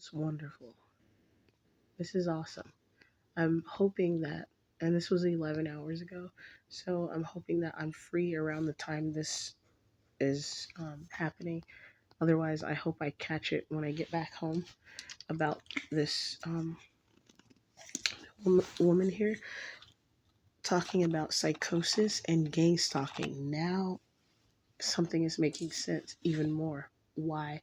It's wonderful. This is awesome. I'm hoping that, and this was 11 hours ago, so I'm hoping that I'm free around the time this is happening. Otherwise, I hope I catch it when I get back home about this woman here talking about psychosis and gang stalking. Now, something is making sense even more. Why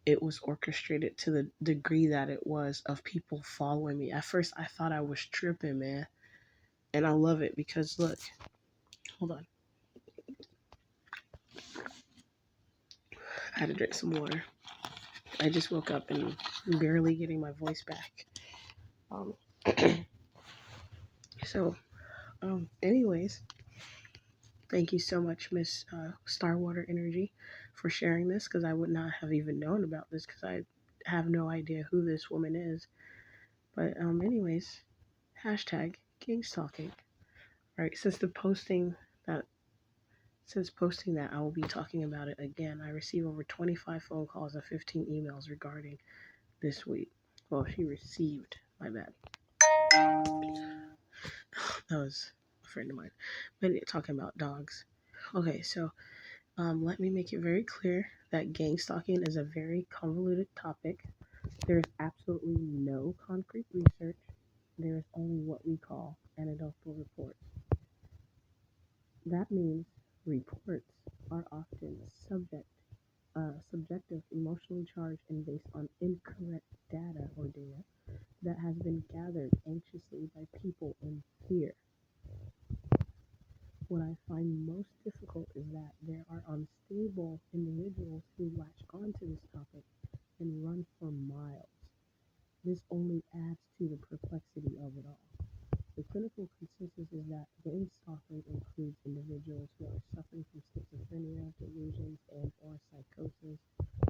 it was orchestrated to the degree that it was of people following me. At first, I thought I was tripping, man. And I love it because, look, hold on. I had to drink some water. I just woke up and barely getting my voice back. Um, so, anyways, thank you so much, Miss Starwater Energy, for sharing this because I would not have even known about this because I have no idea who this woman is. But, anyways, hashtag King Stalking. All right, that since posting that, I will be talking about it again. I received over 25 phone calls and 15 emails regarding this week. Well, she received, my bad. That was a friend of mine. But talking about dogs. Okay, so let me make it very clear that gang stalking is a very convoluted topic. There is absolutely no concrete research. There is only what we call anecdotal reports. That means reports are often subjective, emotionally charged, and based on incorrect data that has been gathered anxiously by people in fear. What I find most difficult is that there are unstable individuals who latch onto this topic and run for miles. This only adds to the perplexity of it all. The clinical consensus is that gang stalking includes individuals who are suffering from schizophrenia, delusions, and/or psychosis,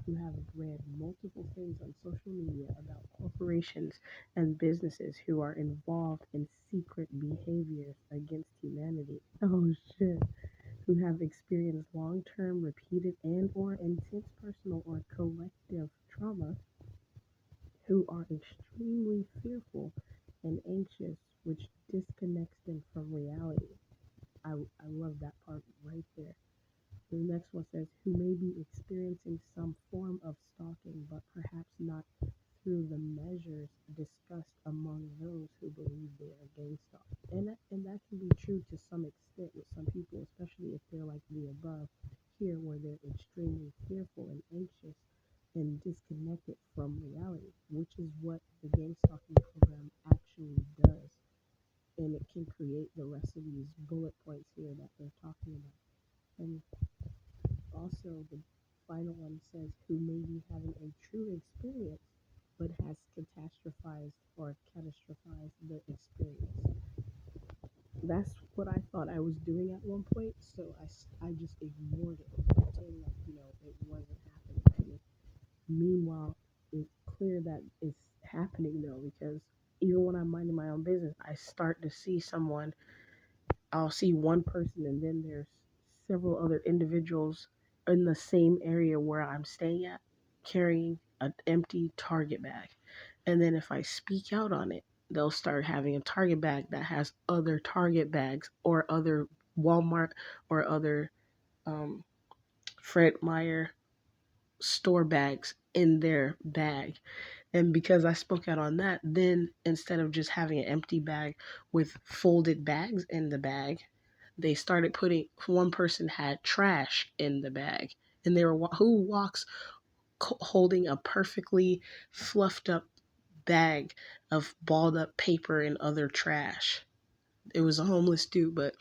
who have read multiple things on social media about corporations and businesses who are involved in secret behaviors against humanity. Oh shit. Who have experienced long-term, repeated, and/or intense personal or collective trauma, who are extremely fearful and anxious, which disconnects them from reality. I love that part right there. The next one says, who may be experiencing some form of stalking, but perhaps not through the measures discussed among those who believe they are gang stalked. And that can be true to some extent with some people, especially if they're like the above here, where they're extremely fearful and anxious and disconnected from reality, which is what the gang stalking program actually does. And it can create the rest of these bullet points here that they're talking about. And also, the final one says, who may be having a true experience but has catastrophized or catastrophized the experience. That's what I thought I was doing at one point, so I just ignored it and pretended like, it wasn't happening to me. Meanwhile, it's clear that it's happening though, because even when I'm minding my own business, I start to see someone, I'll see one person, and then there's several other individuals in the same area where I'm staying at carrying an empty Target bag. And then if I speak out on it, they'll start having a Target bag that has other Target bags or other Walmart or other um, Fred Meyer store bags in their bag. And because I spoke out on that, then instead of just having an empty bag with folded bags in the bag, they started putting, one person had trash in the bag. And they were, who walks holding a perfectly fluffed up bag of balled up paper and other trash? It was a homeless dude, but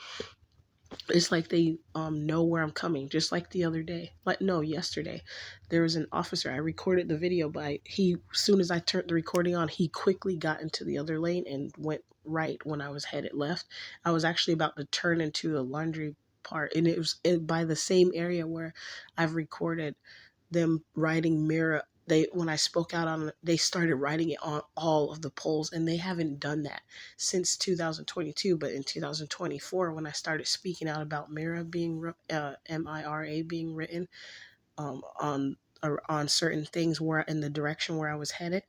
it's like they know where I'm coming. Just like the other day, like no, yesterday, there was an officer. I recorded the video, but he, as soon as I turned the recording on, he quickly got into the other lane and went right when I was headed left. I was actually about to turn into the laundry part, and it was by the same area where I've recorded them writing mirror. They, when I spoke out on it, they started writing it on all of the polls, and they haven't done that since 2022. But in 2024, when I started speaking out about Mira being Mira being written on on certain things where in the direction where I was headed.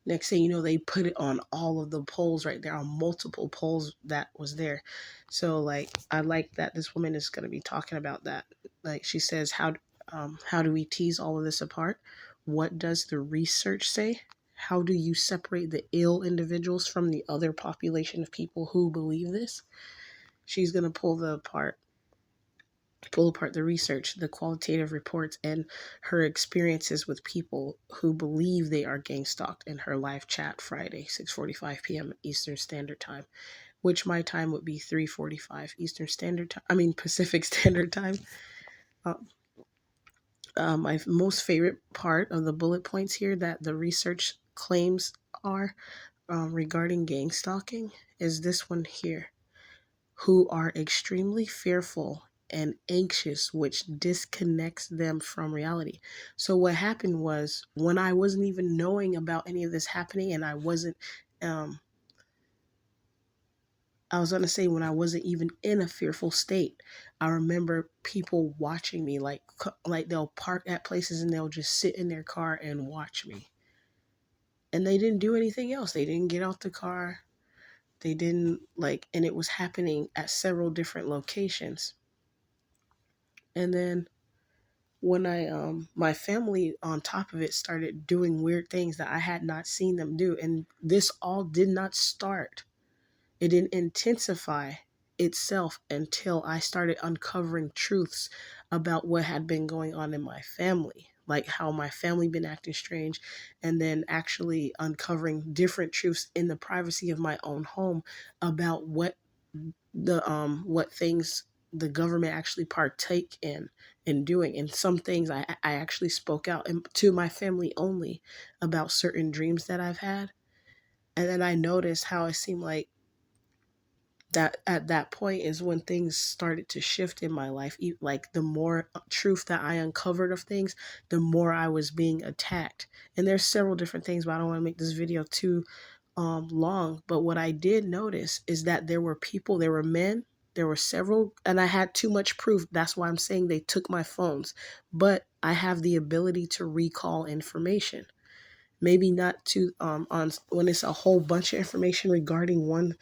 Next thing you know, they put it on all of the poles right there, on multiple poles that was there. So like I like that this woman is going to be talking about that. Like she says, how do we tease all of this apart? What does the research say? How do you separate the ill individuals from the other population of people who believe this? She's going to pull apart the research, the qualitative reports, and her experiences with people who believe they are gang stalked in her live chat Friday, 6:45 p.m. Eastern Standard Time, which my time would be 3:45 Eastern Standard Time. I mean Pacific Standard Time. Uh, my most favorite part of the bullet points here that the research claims are regarding gang stalking is this one here, who are extremely fearful and anxious, which disconnects them from reality. So, what happened was when I wasn't even knowing about any of this happening, and um, I was gonna say when I wasn't even in a fearful state, I remember people watching me, like they'll park at places and they'll just sit in their car and watch me, and they didn't do anything else. They didn't get out the car. They didn't like, and it was happening at several different locations. And then when my family on top of it started doing weird things that I had not seen them do, and this all did not start, it didn't intensify itself until I started uncovering truths about what had been going on in my family, like how my family been acting strange, and then actually uncovering different truths in the privacy of my own home about what things the government actually partake in doing. And some things I actually spoke out to my family only about certain dreams that I've had. And then I noticed how it seemed like that at that point is when things started to shift in my life. Like the more truth that I uncovered of things, the more I was being attacked. And there's several different things, but I don't want to make this video too long. But what I did notice is that there were people, there were men, there were several, and I had too much proof. That's why I'm saying they took my phones. But I have the ability to recall information. Maybe not to on when it's a whole bunch of information regarding one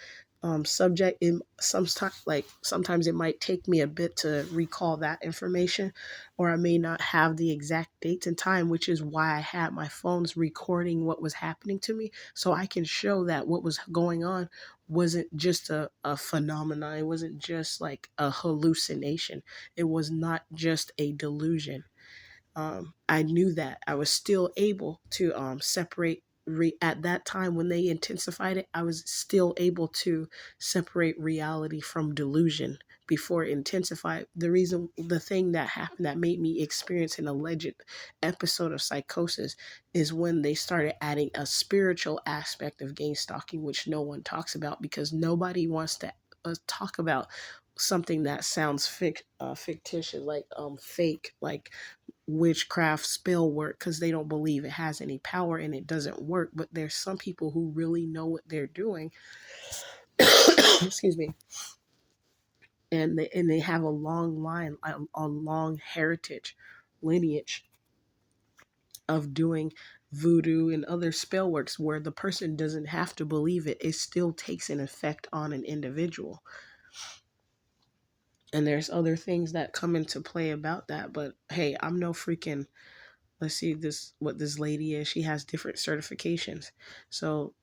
subject. In sometimes it might take me a bit to recall that information, or I may not have the exact dates and time, which is why I had my phones recording what was happening to me, so I can show that what was going on wasn't just a phenomenon. It wasn't just like a hallucination. It was not just a delusion. I knew that I was still able to separate. At that time when they intensified it, I was still able to separate reality from delusion before it intensified. The thing that happened that made me experience an alleged episode of psychosis is when they started adding a spiritual aspect of gang stalking, which no one talks about because nobody wants to talk about something that sounds fictitious, like fake, like witchcraft spell work, because they don't believe it has any power and it doesn't work. But there's some people who really know what they're doing. Excuse me. And they have a long line, a long heritage, lineage of doing voodoo and other spell works where the person doesn't have to believe it. It still takes an effect on an individual. And there's other things that come into play about that. But hey, I'm no freaking, let's see this what this lady is. She has different certifications. So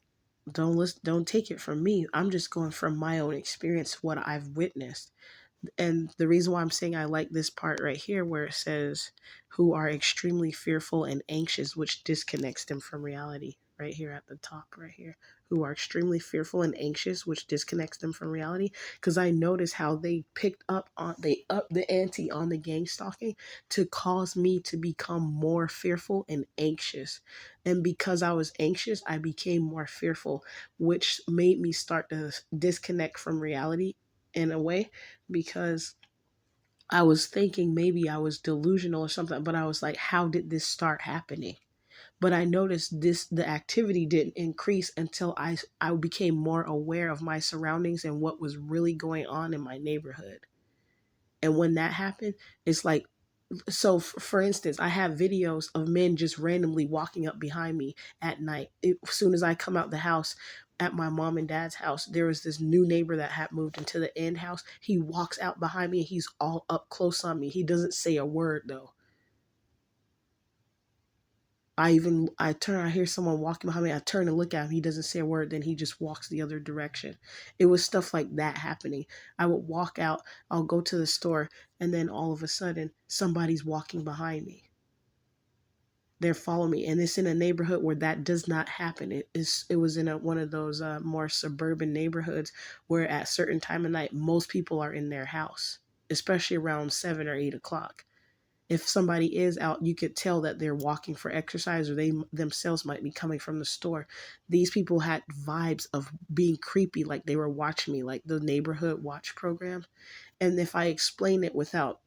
don't take it from me. I'm just going from my own experience, what I've witnessed. And the reason why I'm saying I like this part right here where it says who are extremely fearful and anxious, which disconnects them from reality, right here at the top right here, who are extremely fearful and anxious, which disconnects them from reality. Because I noticed how they upped the ante on the gang stalking to cause me to become more fearful and anxious. And because I was anxious, I became more fearful, which made me start to disconnect from reality in a way, because I was thinking maybe I was delusional or something, but I was like, how did this start happening? But I noticed the activity didn't increase until I became more aware of my surroundings and what was really going on in my neighborhood. And when that happened, it's like So for instance, I have videos of men just randomly walking up behind me at night. As soon as I come out the house, at my mom and dad's house, there was this new neighbor that had moved into the end house. He walks out behind me and he's all up close on me. He doesn't say a word though. I hear someone walking behind me. I turn and look at him. He doesn't say a word. Then he just walks the other direction. It was stuff like that happening. I would walk out. I'll go to the store, and then all of a sudden, somebody's walking behind me. They're following me, and it's in a neighborhood where that does not happen. It was in one of those more suburban neighborhoods where at certain time of night most people are in their house, especially around 7 or 8 o'clock. If somebody is out, you could tell that they're walking for exercise, or they themselves might be coming from the store. These people had vibes of being creepy, like they were watching me, like the neighborhood watch program. And if I explain it without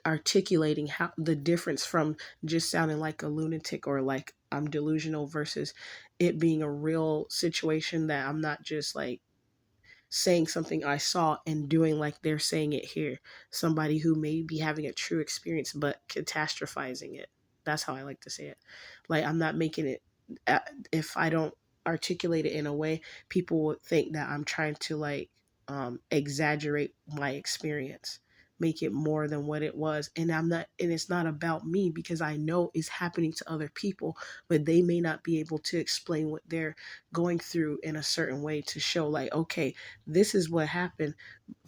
articulating how the difference from just sounding like a lunatic or like I'm delusional versus it being a real situation, that I'm not just like saying something I saw and doing like they're saying it here. Somebody who may be having a true experience but catastrophizing it. That's how I like to say it. Like I'm not making it, uh, if I don't articulate it in a way, people would think that I'm trying to like exaggerate my experience, make it more than what it was. And I'm not, and it's not about me because I know it's happening to other people, but they may not be able to explain what they're going through in a certain way to show like, okay, this is what happened,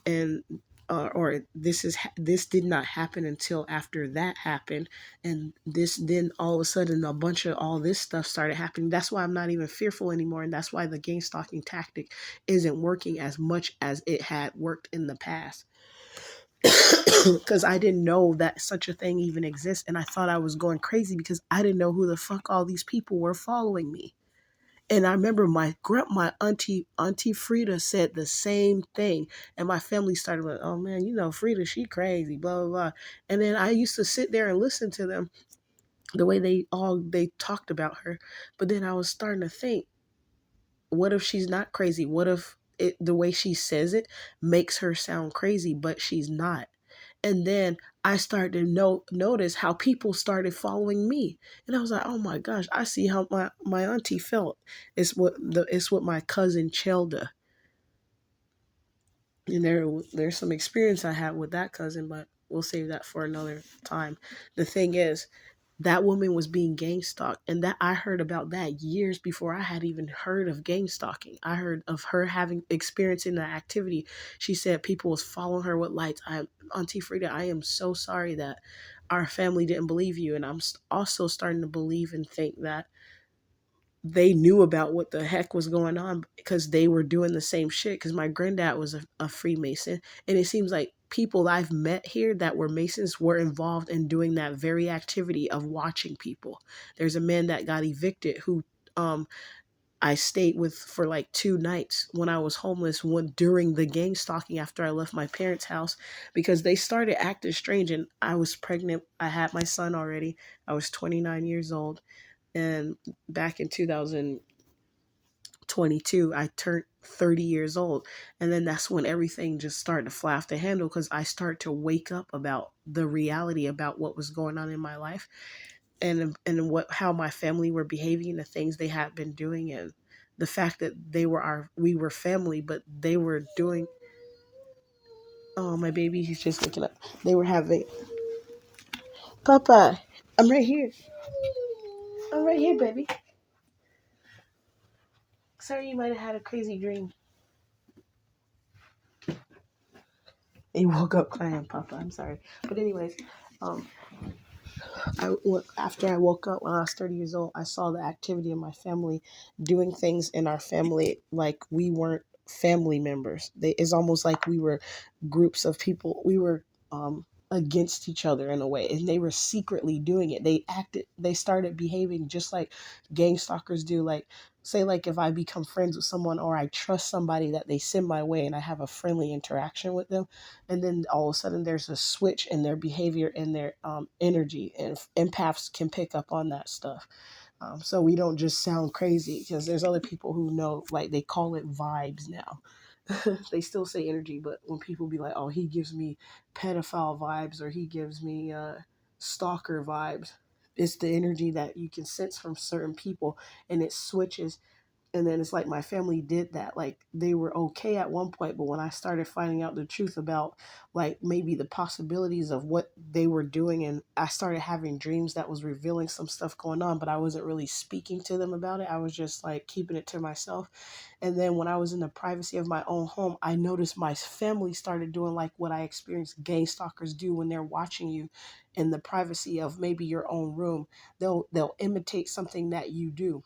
and or this did not happen until after that happened, and this then all of a sudden a bunch of all this stuff started happening. That's why I'm not even fearful anymore, and that's why the gang stalking tactic isn't working as much as it had worked in the past. Because I didn't know that such a thing even exists, and I thought I was going crazy because I didn't know who the fuck all these people were following me. And I remember my auntie Frida said the same thing, and my family started like, "Oh man, you know Frida, she crazy, blah blah blah." And then I used to sit there and listen to them the way they talked about her, but then I was starting to think, what if she's not crazy? What if the way she says it makes her sound crazy, but she's not? And then I started to notice how people started following me. And I was like, oh my gosh, I see how my auntie felt. It's what my cousin Chelda. And there's some experience I had with that cousin, but we'll save that for another time. The thing is, that woman was being gang stalked, and that I heard about that years before I had even heard of gang stalking. I heard of her having experiencing that activity. She said people was following her with lights. Auntie Frida, I am so sorry that our family didn't believe you, and I'm also starting to believe and think that they knew about what the heck was going on because they were doing the same shit. Because my granddad was a Freemason, and it seems like people I've met here that were Masons were involved in doing that very activity of watching people. There's a man that got evicted who um I stayed with for like 2 nights when I was homeless, one during the gang stalking after I left my parents' house, because they started acting strange, and I was pregnant. I had my son already. I was 29 years old, and back in 2022 I turned 30 years old, and then that's when everything just started to fly off the handle because I started to wake up about the reality about what was going on in my life, and what how my family were behaving, the things they had been doing, and the fact that we were family, but they were doing. Oh, my baby, he's just waking up. They were having. Papa, I'm right here. I'm right here, baby. Sorry, you might have had a crazy dream. He woke up crying, Papa. I'm sorry. But anyways, um, after I woke up when I was 30 years old, I saw the activity in my family doing things in our family like we weren't family members. It's almost like we were groups of people. We were against each other in a way, and they were secretly doing it. They started behaving just like gang stalkers do. Like, say, like if I become friends with someone or I trust somebody that they send my way and I have a friendly interaction with them, and then all of a sudden there's a switch in their behavior and their energy, and empaths can pick up on that stuff. So we don't just sound crazy, because there's other people who know, like they call it vibes now. They still say energy, but when people be like, "Oh, he gives me pedophile vibes," or "He gives me stalker vibes," it's the energy that you can sense from certain people, and it switches. And then it's like my family did that. Like they were okay at one point, but when I started finding out the truth about like maybe the possibilities of what they were doing, and I started having dreams that was revealing some stuff going on, but I wasn't really speaking to them about it. I was just like keeping it to myself. And then when I was in the privacy of my own home, I noticed my family started doing like what I experienced gang stalkers do when they're watching you in the privacy of maybe your own room. They'll imitate something that you do,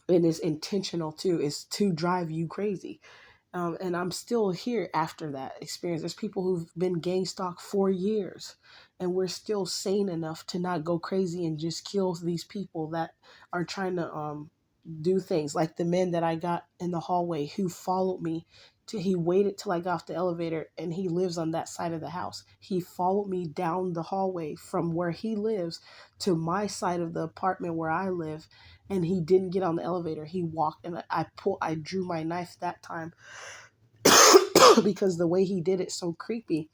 and it's intentional too. It's to drive you crazy. And I'm still here after that experience. There's people who've been gang stalked for years, and we're still sane enough to not go crazy and just kill these people that are trying to do things. Like the man that I got in the hallway who followed me. He waited till I got off the elevator, and he lives on that side of the house. He followed me down the hallway from where he lives to my side of the apartment where I live, and he didn't get on the elevator. He walked, and I drew my knife that time because the way he did it so creepy.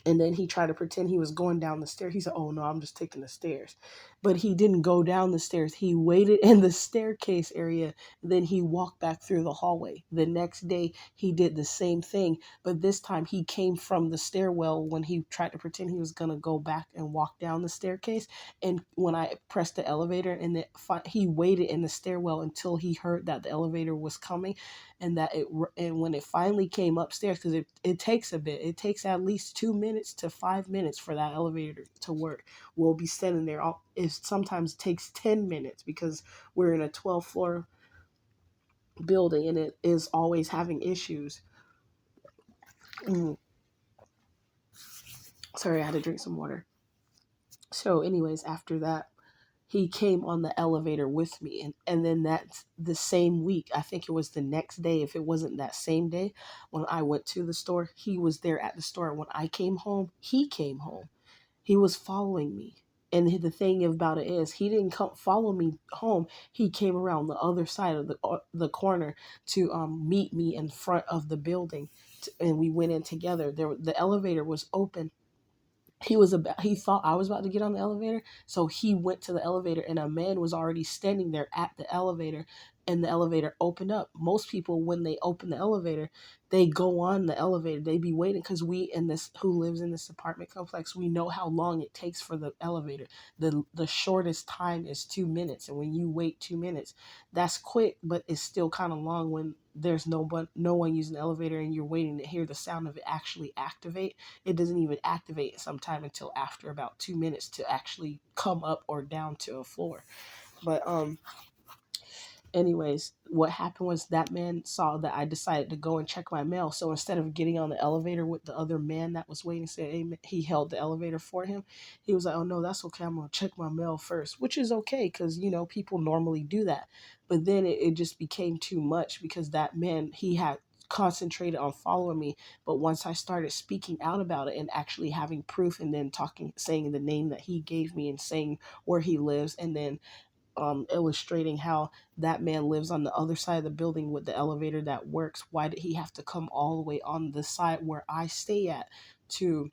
And then he tried to pretend he was going down the stairs. He said, "Oh no, I'm just taking the stairs." But he didn't go down the stairs. He waited in the staircase area. Then he walked back through the hallway. The next day, he did the same thing. But this time, he came from the stairwell when he tried to pretend he was going to go back and walk down the staircase. And when I pressed the elevator, and he waited in the stairwell until he heard that the elevator was coming, and and when it finally came upstairs, because it takes a bit, it takes at least 2 minutes to 5 minutes for that elevator to work. We'll be standing there. It sometimes takes 10 minutes because we're in a 12th floor building, and it is always having issues. Mm, sorry, I had to drink some water. So anyways, after that, he came on the elevator with me, and then that's the same week. I think it was the next day. If it wasn't that same day, when I went to the store, he was there at the store. When I came home, he came home. He was following me. And the thing about it is, he didn't come follow me home. He came around the other side of the corner to meet me in front of the building, and we went in together. The elevator was open. He thought I was about to get on the elevator, so he went to the elevator, and a man was already standing there at the elevator, and the elevator opened up. Most people, when they open the elevator, they go on the elevator. They be waiting, because we in this who lives in this apartment complex, we know how long it takes for the elevator. The shortest time is 2 minutes, and when you wait 2 minutes, that's quick, but it's still kind of long when there's no one using the elevator, and you're waiting to hear the sound of it actually activate. It doesn't even activate sometime until after about 2 minutes to actually come up or down to a floor. But anyways, what happened was that man saw that I decided to go and check my mail. So instead of getting on the elevator with the other man that was waiting, said, "Hey," he held the elevator for him. He was like, "Oh no, that's okay. I'm gonna check my mail first," which is okay because people normally do that. But then it just became too much because that man, he had concentrated on following me. But once I started speaking out about it and actually having proof, and then saying the name that he gave me, and saying where he lives, and then illustrating how that man lives on the other side of the building with the elevator that works. Why did he have to come all the way on the side where I stay at to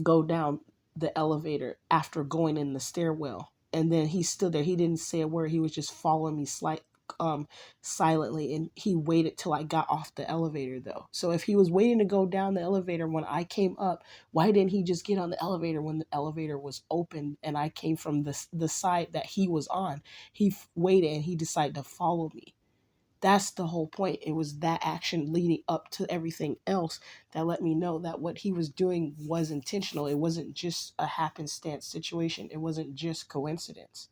go down the elevator after going in the stairwell? And then he stood there. He didn't say a word. He was just following me silently, and he waited till I got off the elevator though. So if he was waiting to go down the elevator when I came up, why didn't he just get on the elevator when the elevator was open and I came from the side that he was on? He waited, and he decided to follow me. That's the whole point. It was that action leading up to everything else that let me know that what he was doing was intentional. It wasn't just a happenstance situation. It wasn't just coincidence.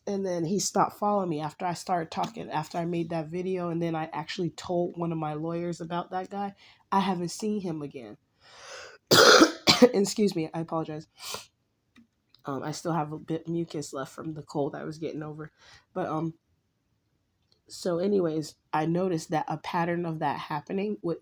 And then he stopped following me after I started talking, after I made that video, and then I actually told one of my lawyers about that guy. I haven't seen him again. Excuse me, I apologize. I still have a bit mucus left from the cold I was getting over. But so anyways, I noticed that a pattern of that happening with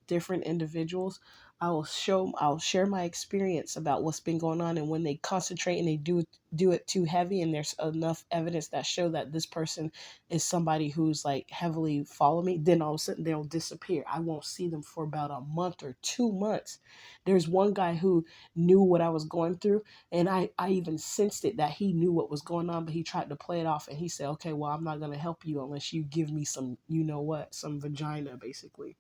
different individuals. I'll share my experience about what's been going on, and when they concentrate and they do it too heavy, and there's enough evidence that show that this person is somebody who's like heavily follow me, then all of a sudden they'll disappear. I won't see them for about a month or 2 months. There's one guy who knew what I was going through, and I even sensed it that he knew what was going on, but he tried to play it off, and he said, okay, well, I'm not going to help you unless you give me some, you know what, some vagina, basically.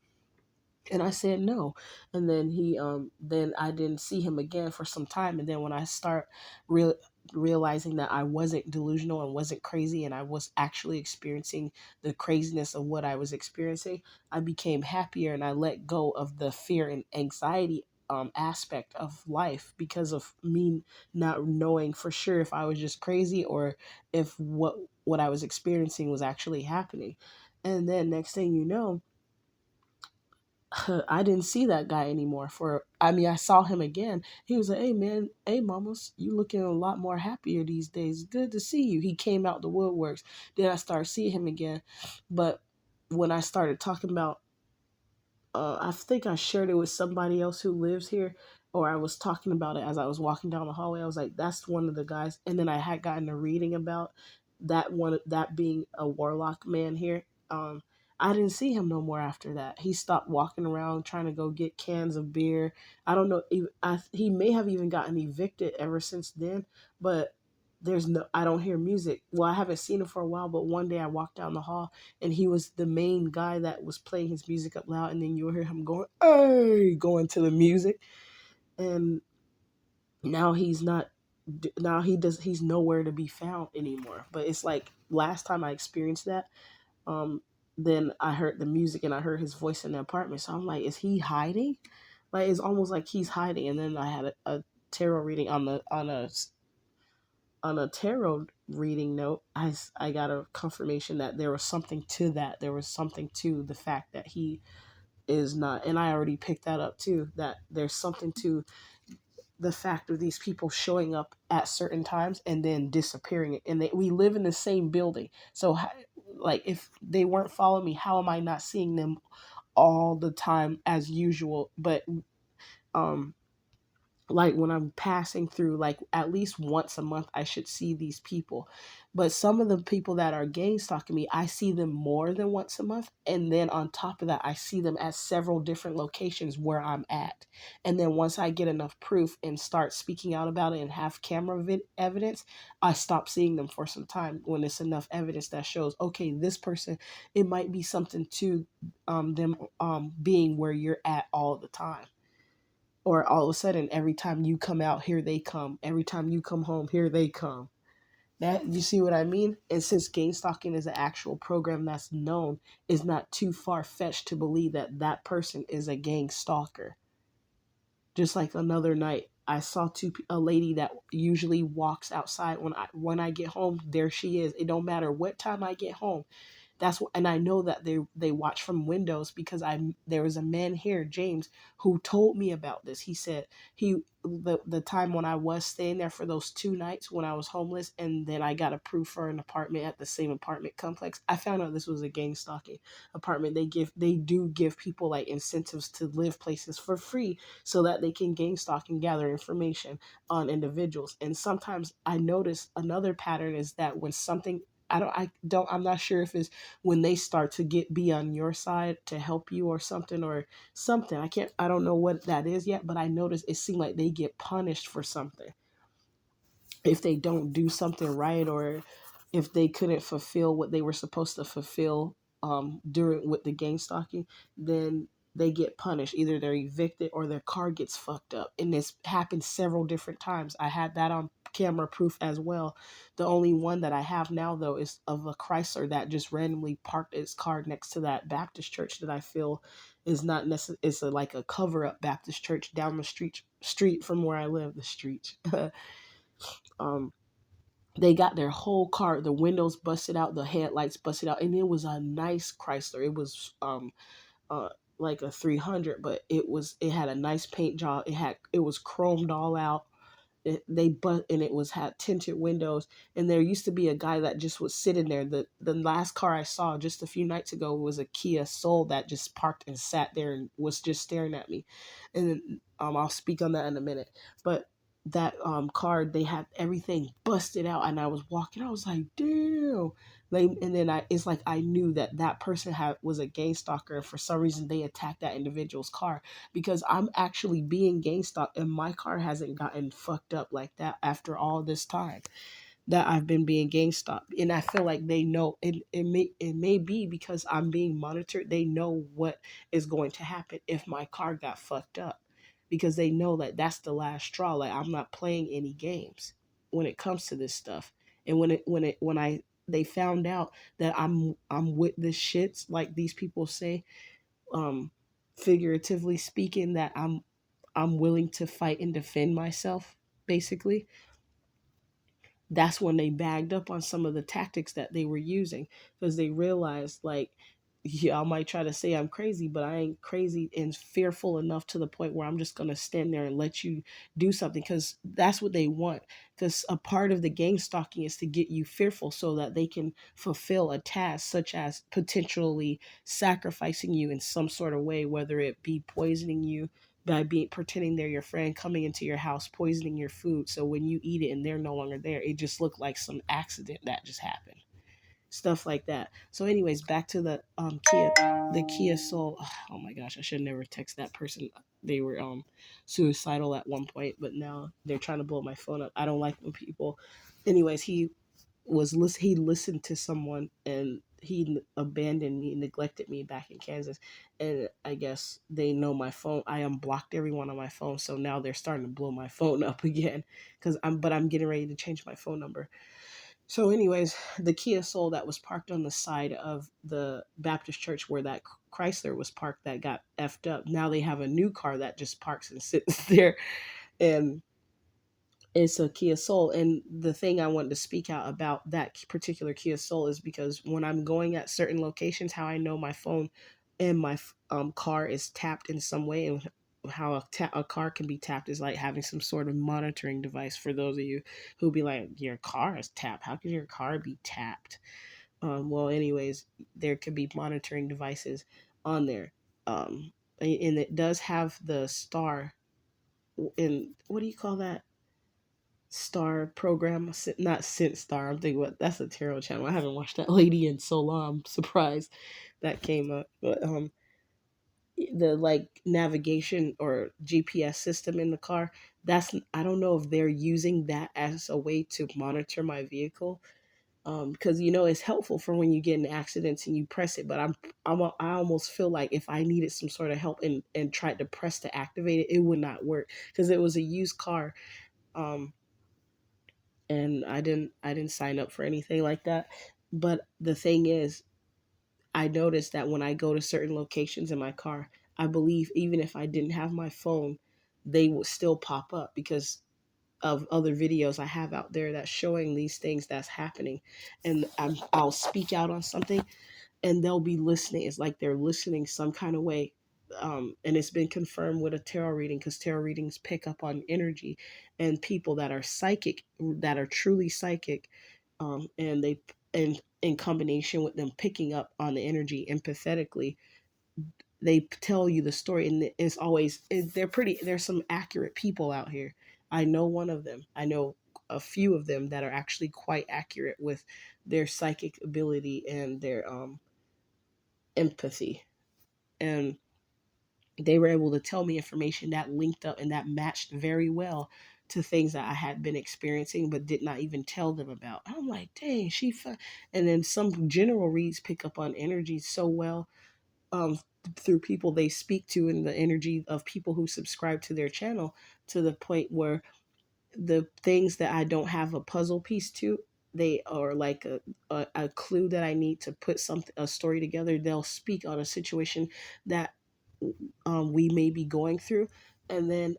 And I said no. And then I didn't see him again for some time. And then when I start real realizing that I wasn't delusional and wasn't crazy, and I was actually experiencing the craziness of what I was experiencing, I became happier, and I let go of the fear and anxiety aspect of life because of me not knowing for sure if I was just crazy or if what I was experiencing was actually happening. And then next thing you know, I didn't see that guy anymore. I mean, I saw him again. He was like, "Hey man, hey mamas, you looking a lot more happier these days. Good to see you." He came out the woodworks. Then I started seeing him again, but when I started talking about, I think I shared it with somebody else who lives here, or I was talking about it as I was walking down the hallway. I was like, "That's one of the guys." And then I had gotten to reading about that being a warlock man here. I didn't see him no more after that. He stopped walking around trying to go get cans of beer. I don't know. He may have even gotten evicted ever since then. But I don't hear music. Well, I haven't seen him for a while. But one day I walked down the hall, and he was the main guy that was playing his music up loud, and then you'll hear him going, "Hey," going to the music. And now he's not. Now he's nowhere to be found anymore. But it's like last time I experienced that, um, then I heard the music and I heard his voice in the apartment. So I'm like, is he hiding? Like it's almost like he's hiding. And then I had a tarot reading on a tarot reading note. I got a confirmation that there was something to that. There was something to the fact that he is not, and I already picked that up too, that there's something to the fact of these people showing up at certain times and then disappearing. And we live in the same building. So like if they weren't following me, how am I not seeing them all the time as usual? But um like when I'm passing through, like at least once a month, I should see these people. But some of the people that are gang stalking me, I see them more than once a month. And then on top of that, I see them at several different locations where I'm at. And then once I get enough proof and start speaking out about it and have camera evidence, I stop seeing them for some time when it's enough evidence that shows, okay, this person, it might be something to them being where you're at all the time, or all of a sudden every time you come out, here they come. Every time you come home, here they come. That, you see what I mean? And since gang stalking is an actual program that's known, it's not too far fetched to believe that that person is a gang stalker. Just like another night, I saw a lady that usually walks outside when I get home. There she is. It don't matter what time I get home. That's what, and I know that they watch from windows because there was a man here, James, who told me about this. He said the time when I was staying there for those 2 nights when I was homeless, and then I got approved for an apartment at the same apartment complex. I found out this was a gang stalking apartment. They do give people like incentives to live places for free so that they can gang stalk and gather information on individuals. And sometimes I notice another pattern is that when something I'm not sure if it's when they start to be on your side to help you or something. I don't know what that is yet, but I notice it seems like they get punished for something if they don't do something right, or if they couldn't fulfill what they were supposed to fulfill during with the gang stalking, then they get punished. Either they're evicted or their car gets fucked up. And this happened several different times. I had that on camera proof as well. The only one that I have now though is of a Chrysler that just randomly parked its car next to that Baptist church that I feel is not necessary. It's like a cover up Baptist church down the street from where I live. The street. um they got their whole car, the windows busted out, the headlights busted out, and it was a nice Chrysler. It was uh like a 300, but it had a nice paint job. It was chromed all out. and it was had tinted windows, and there used to be a guy that just was sitting there. The last car I saw just a few nights ago was a Kia Soul that just parked and sat there and was just staring at me. And then, I'll speak on that in a minute. But that car, they had everything busted out, and I was walking, I was like, damn. Like, and then it's like I knew that that person was a gang stalker, and for some reason they attacked that individual's car, because I'm actually being gang stalked and my car hasn't gotten fucked up like that after all this time that I've been being gang stalked. And I feel like they know it may be because I'm being monitored. They know what is going to happen if my car got fucked up, because they know that that's the last straw. Like, I'm not playing any games when it comes to this stuff. And when I they found out that I'm with the shits, like these people say, um figuratively speaking, that I'm willing to fight and defend myself, basically. That's when they bagged up on some of the tactics that they were using, because they realized, like, yeah, I might try to say I'm crazy, but I ain't crazy and fearful enough to the point where I'm just going to stand there and let you do something, because that's what they want. Because a part of the gang stalking is to get you fearful so that they can fulfill a task, such as potentially sacrificing you in some sort of way, whether it be poisoning you by being pretending they're your friend, coming into your house, poisoning your food. So when you eat it and they're no longer there, it just looked like some accident that just happened. Stuff like that. So, anyways, back to the Kia Soul. Oh my gosh, I should never text that person. They were suicidal at one point, but now they're trying to blow my phone up. I don't like when people. Anyways, he listened to someone, and he abandoned me, neglected me back in Kansas. And I guess they know my phone. I unblocked everyone on my phone, so now they're starting to blow my phone up again, because I'm getting ready to change my phone number. So, anyways, the Kia Soul that was parked on the side of the Baptist church where that Chrysler was parked that got effed up. Now they have a new car that just parks and sits there, and it's a Kia Soul. And the thing I wanted to speak out about that particular Kia Soul is because when I'm going at certain locations, how I know my phone and my car is tapped in some way, and how a car can be tapped is like having some sort of monitoring device. For those of you who be like, your car is tapped, how can your car be tapped? Well, anyways, there could be monitoring devices on there, and it does have the star. And what do you call that star program? Not Scent Star. I'm thinking, what? That's a tarot channel. I haven't watched that lady in so long. I'm surprised that came up. But the like navigation or GPS system in the car, that's, I don't know if they're using that as a way to monitor my vehicle. Because it's helpful for when you get in accidents and you press it. But I almost feel like if I needed some sort of help and tried to press to activate it, it would not work, because it was a used car. Um, and I didn't sign up for anything like that. But the thing is, I noticed that when I go to certain locations in my car, I believe even if I didn't have my phone, they would still pop up because of other videos I have out there that's showing these things that's happening. And I'll speak out on something, and they'll be listening. It's like they're listening some kind of way. And it's been confirmed with a tarot reading, because tarot readings pick up on energy, and people that are psychic, that are truly psychic, and they and in combination with them picking up on the energy empathetically, they tell you the story, and it's always they're pretty. There's some accurate people out here. I know one of them. I know a few of them that are actually quite accurate with their psychic ability and their empathy, and they were able to tell me information that linked up and that matched very well to things that I had been experiencing but did not even tell them about. I'm like, dang, and then some general reads pick up on energy so well, um, through people they speak to, and the energy of people who subscribe to their channel, to the point where the things that I don't have a puzzle piece to, they are like a clue that I need to put a story together. They'll speak on a situation that we may be going through, and then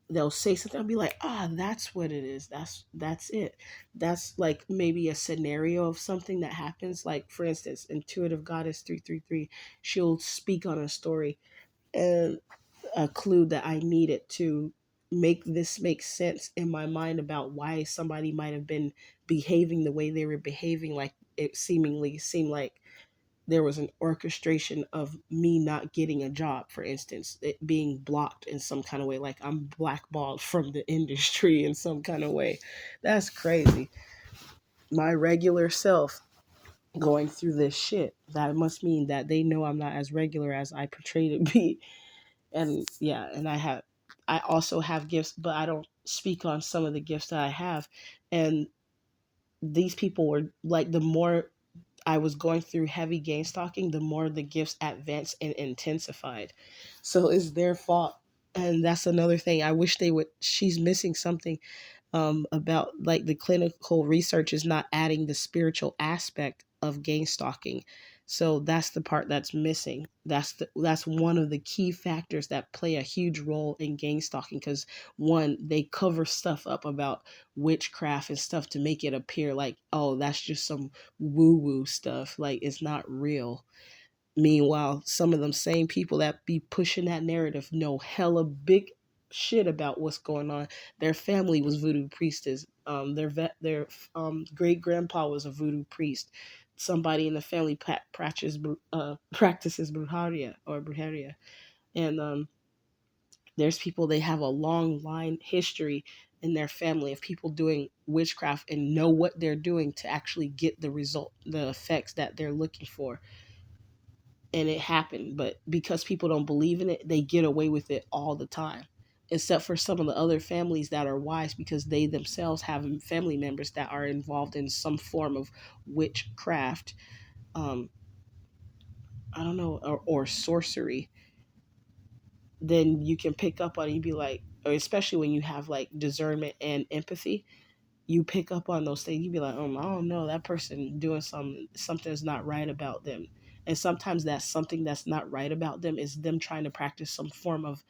they'll say something. I'll be like, that's what it is. That's it. That's like maybe a scenario of something that happens. Like, for instance, Intuitive Goddess 333, she'll speak on a story and a clue that I needed to make this make sense in my mind about why somebody might have been behaving the way they were behaving. Like it seemingly seemed like there was an orchestration of me not getting a job, for instance, it being blocked in some kind of way, like I'm blackballed from the industry in some kind of way. That's crazy. My regular self going through this shit. That must mean that they know I'm not as regular as I portray to be. And yeah, and I also have gifts, but I don't speak on some of the gifts that I have. And these people were like, the more I was going through heavy game stalking, the more the gifts advanced and intensified. So it's their fault. And that's another thing. I wish they would. She's missing something about like the clinical research is not adding the spiritual aspect of gang stalking. So that's the part that's missing. That's one of the key factors that play a huge role in gang stalking, because one, they cover stuff up about witchcraft and stuff to make it appear like, oh, that's just some woo woo stuff, like it's not real. Meanwhile, some of them same people that be pushing that narrative know hella big shit about what's going on. Their family was voodoo priestess. Their great grandpa was a voodoo priest. Somebody in the family practices brujeria, and there's people, they have a long line history in their family of people doing witchcraft and know what they're doing to actually get the result, the effects that they're looking for. And it happened, but because people don't believe in it, they get away with it all the time, except for some of the other families that are wise, because they themselves have family members that are involved in some form of witchcraft, um I don't know, or sorcery. Then you can pick up on it. You be like, or especially when you have like discernment and empathy, you pick up on those things. You be like, I don't know, that person doing something's not right about them. And sometimes that's something that's not right about them is them trying to practice some form of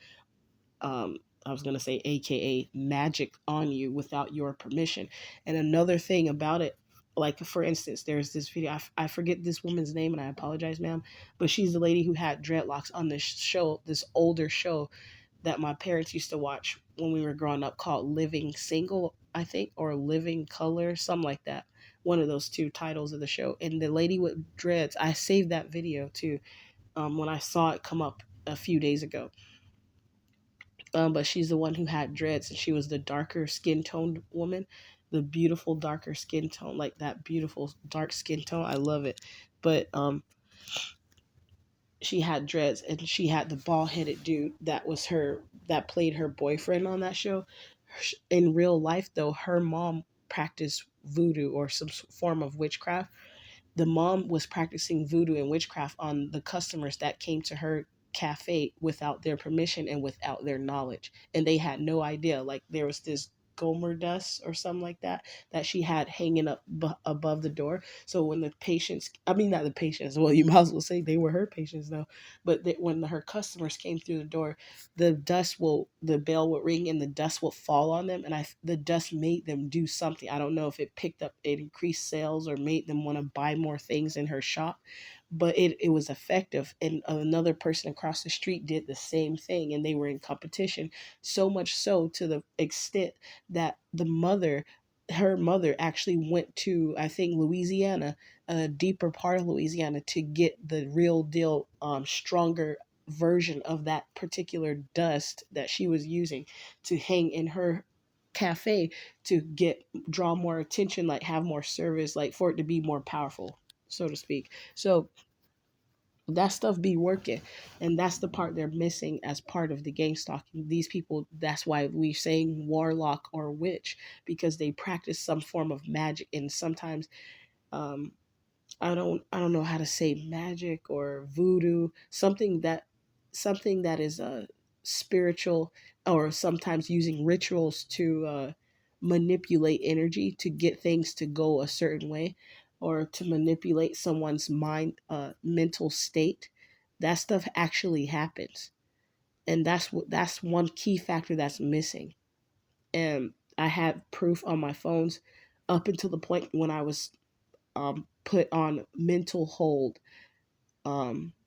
um I was gonna say AKA magic on you without your permission. And another thing about it, like for instance, there's this video. I forget this woman's name, and I apologize, ma'am, but she's the lady who had dreadlocks on this show, this older show that my parents used to watch when we were growing up, called Living Single, I think, or Living Color, something like that. One of those two titles of the show. And the lady with dreads, I saved that video too, when I saw it come up a few days ago. But she's the one who had dreads, and she was the darker skin toned woman, the beautiful darker skin tone, like that beautiful dark skin tone. I love it. But she had dreads, and she had the bald headed dude that was her, that played her boyfriend on that show. In real life, though, her mom practiced voodoo or some form of witchcraft. The mom was practicing voodoo and witchcraft on the customers that came to her cafe without their permission and without their knowledge. And they had no idea. Like there was this gomer dust or something like that that she had hanging up above the door. So when the patients, I mean, not the patients, well, you might as well say they were her patients though, but when her customers came through the door, the bell would ring and the dust would fall on them. And the dust made them do something. I don't know if it increased sales or made them want to buy more things in her shop, but it was effective. And another person across the street did the same thing, and they were in competition. So much so to the extent that her mother actually went to, I think, Louisiana, a deeper part of Louisiana, to get the real deal, stronger version of that particular dust that she was using to hang in her cafe to draw more attention, like have more service, like for it to be more powerful, so to speak. So that stuff be working, and that's the part they're missing as part of the gang stalking. These people, that's why we saying warlock or witch, because they practice some form of magic. And sometimes um I don't know how to say magic or voodoo, something that is spiritual, or sometimes using rituals to manipulate energy to get things to go a certain way, or to manipulate someone's mental state. That stuff actually happens, and that's one key factor that's missing. And I had proof on my phones up until the point when I was put on mental hold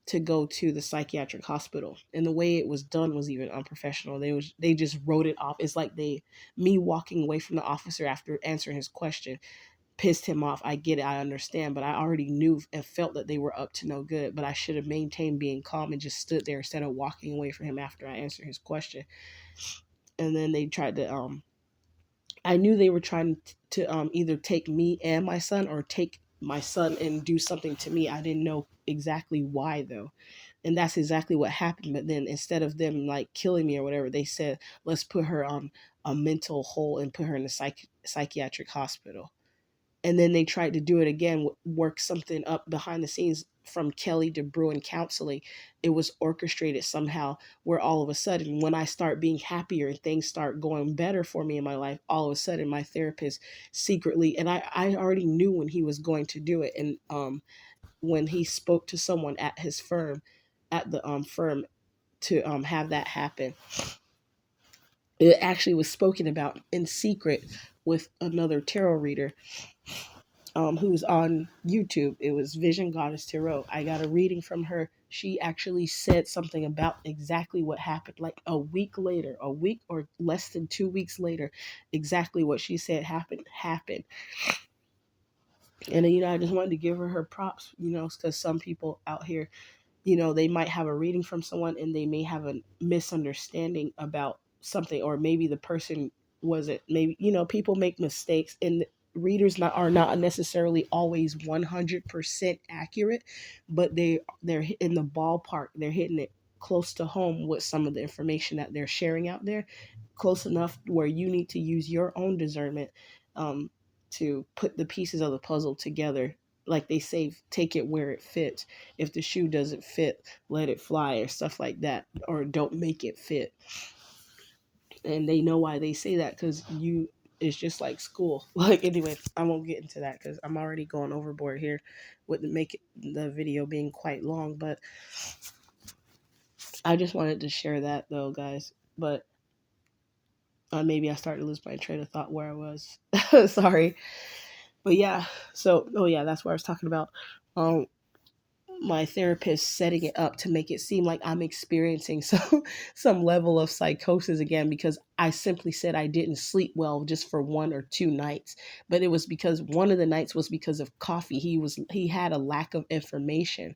to go to the psychiatric hospital. And the way it was done was even unprofessional. They just wrote it off. It's like me walking away from the officer after answering his question pissed him off. I get it, I understand, but I already knew and felt that they were up to no good. But I should have maintained being calm and just stood there instead of walking away from him after I answered his question. And then they tried to I knew they were trying to either take me and my son or take my son and do something to me. I didn't know exactly why though. And that's exactly what happened. But then instead of them like killing me or whatever, they said, let's put her on a mental hold and put her in a psychiatric hospital. And then they tried to do it again, work something up behind the scenes from Kelly to Bruin counseling. It was orchestrated somehow where all of a sudden, when I start being happier and things start going better for me in my life, all of a sudden my therapist secretly, and I already knew when he was going to do it. And when he spoke to someone at his firm, at the firm, to have that happen, it actually was spoken about in secret with another tarot reader who's on YouTube. It was Vision Goddess Tarot. I got a reading from her. She actually said something about exactly what happened, like a week later, a week or less than 2 weeks later, exactly what she said happened. And I just wanted to give her props, because some people out here, they might have a reading from someone and they may have a misunderstanding about something, or maybe the person wasn't, maybe, people make mistakes, and readers are not necessarily always 100% accurate, but they're in the ballpark. They're hitting it close to home with some of the information that they're sharing out there, close enough where you need to use your own discernment um, to put the pieces of the puzzle together. Like they say, take it where it fits. If the shoe doesn't fit, let it fly, or stuff like that, or don't make it fit. And they know why they say that, because it's just like school. Like, anyway, I won't get into that because I'm already going overboard here with the video being quite long. But I just wanted to share that though, guys. But maybe I started to lose my train of thought where I was. Sorry. But yeah, so that's what I was talking about. My therapist setting it up to make it seem like I'm experiencing some level of psychosis again, because I simply said I didn't sleep well just for 1 or 2 nights. But it was because one of the nights was because of coffee. He had a lack of information,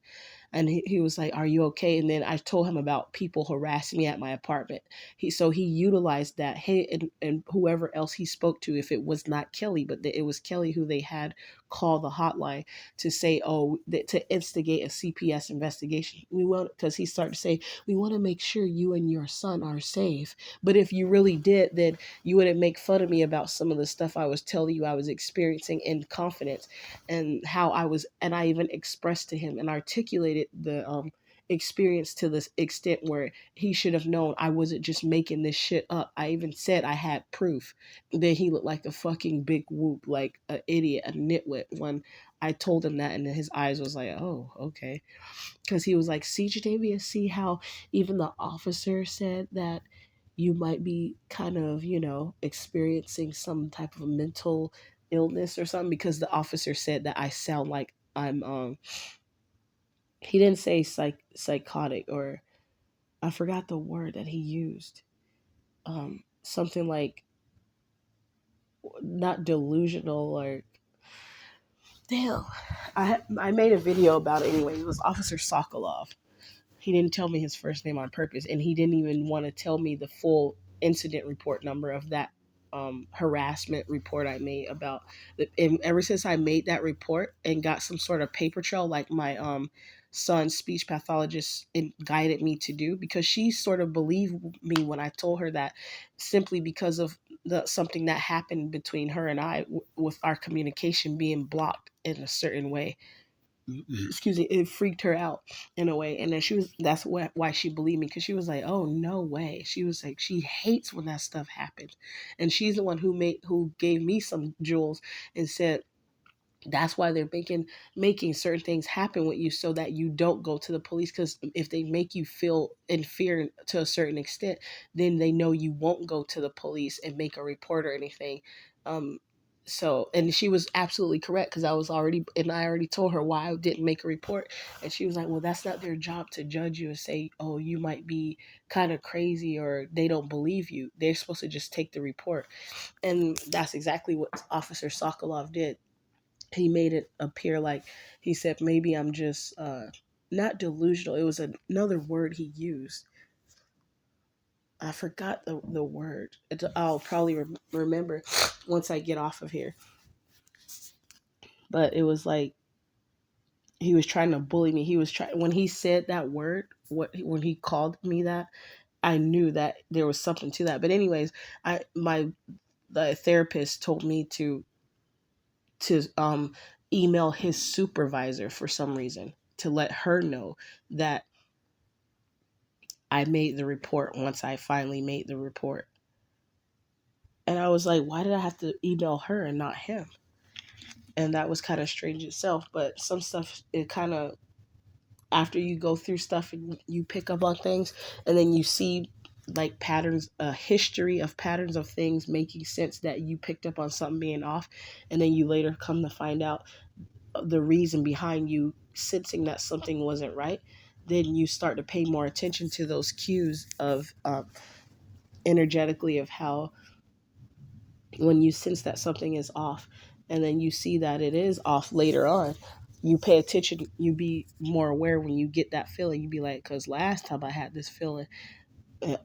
and he was like, are you okay? And then I told him about people harassing me at my apartment. He utilized that. And whoever else he spoke to, if it was not Kelly, but it was Kelly who they had call the hotline to say, to instigate a CPS investigation. We want, because he started to say, we want to make sure you and your son are safe. But if you really did, then you wouldn't make fun of me about some of the stuff I was telling you I was experiencing in confidence, and how and I even expressed to him and articulated the experience to this extent where he should have known I wasn't just making this shit up. I even said I had proof. Then he looked like a fucking big whoop, like an idiot, a nitwit, when I told him that, and then his eyes was like, oh, okay. Because he was like, see, Jadavia, see how even the officer said that you might be kind of, experiencing some type of mental illness or something, because the officer said that I sound like I'm he didn't say psychotic, or I forgot the word that he used. Something like not delusional, or damn. I made a video about it anyway. It was Officer Sokolov. He didn't tell me his first name on purpose, and he didn't even want to tell me the full incident report number of that harassment report I made about and ever since I made that report and got some sort of paper trail, like my son's speech pathologist guided me to do, because she sort of believed me when I told her that, simply because of something that happened between her and I with our communication being blocked in a certain way. Excuse me, it freaked her out in a way. And then that's why she believed me, because she was like, oh, no way. She was like, she hates when that stuff happens. And she's the one who gave me some jewels and said, that's why they're making certain things happen with you, so that you don't go to the police, because if they make you feel in fear to a certain extent, then they know you won't go to the police and make a report or anything. So, and she was absolutely correct, because I already told her why I didn't make a report. And she was like, well, that's not their job to judge you and say, oh, you might be kind of crazy or they don't believe you. They're supposed to just take the report. And that's exactly what Officer Sokolov did. He made it appear like, he said, maybe I'm just not delusional. It was another word he used. I forgot the word. I'll probably remember once I get off of here. But it was like, he was trying to bully me. He was trying, when he said that word, when he called me that, I knew that there was something to that. But anyways, the therapist told me to email his supervisor for some reason, to let her know that I made the report once I finally made the report. And I was like, why did I have to email her and not him? And that was kind of strange itself. But some stuff, it kind of, after you go through stuff and you pick up on things, and then you see like patterns, a history of patterns of things making sense, that you picked up on something being off, and then you later come to find out the reason behind you sensing that something wasn't right, then you start to pay more attention to those cues of energetically, of how, when you sense that something is off, and then you see that it is off later on, you pay attention, you be more aware when you get that feeling. You be like, because last time I had this feeling,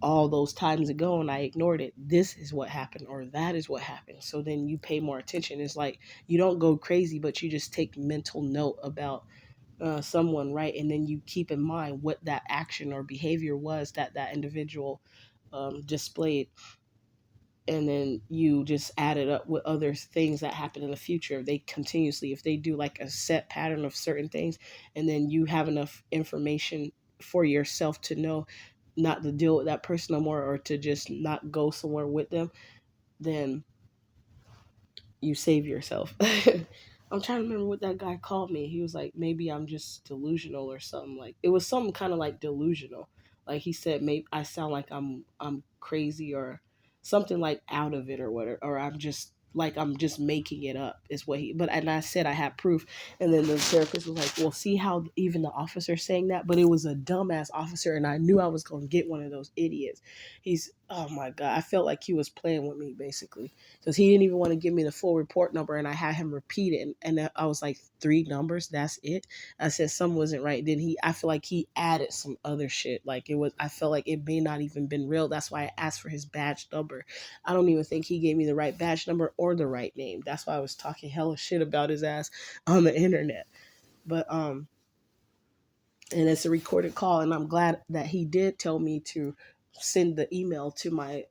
all those times ago, and I ignored it, this is what happened, or that is what happened. So then you pay more attention. It's like you don't go crazy, but you just take mental note about someone, right? And then you keep in mind what that action or behavior was that that individual displayed, and then you just add it up with other things that happen in the future. They continuously, if they do like a set pattern of certain things, and then you have enough information for yourself to know not to deal with that person no more, or to just not go somewhere with them, then you save yourself. I'm trying to remember what that guy called me. He was like, maybe I'm just delusional or something. Like, it was something kind of like delusional. Like he said, maybe I sound like I'm crazy, or something like out of it or whatever, or I'm just making it up, is what he. But and I said I had proof, and then the therapist was like, well, see how even the officer saying that, but it was a dumbass officer, and I knew I was gonna get one of those idiots. He's, oh my god, I felt like he was playing with me basically, because he didn't even want to give me the full report number, and I had him repeat it, and I was like, three numbers, that's it. I said something wasn't right. Then I feel like he added some other shit, like it was, I felt like it may not even been real. That's why I asked for his badge number. I don't even think he gave me the right badge number or the right name. That's why I was talking hella shit about his ass on the internet. But and it's a recorded call, and I'm glad that he did tell me to send the email to my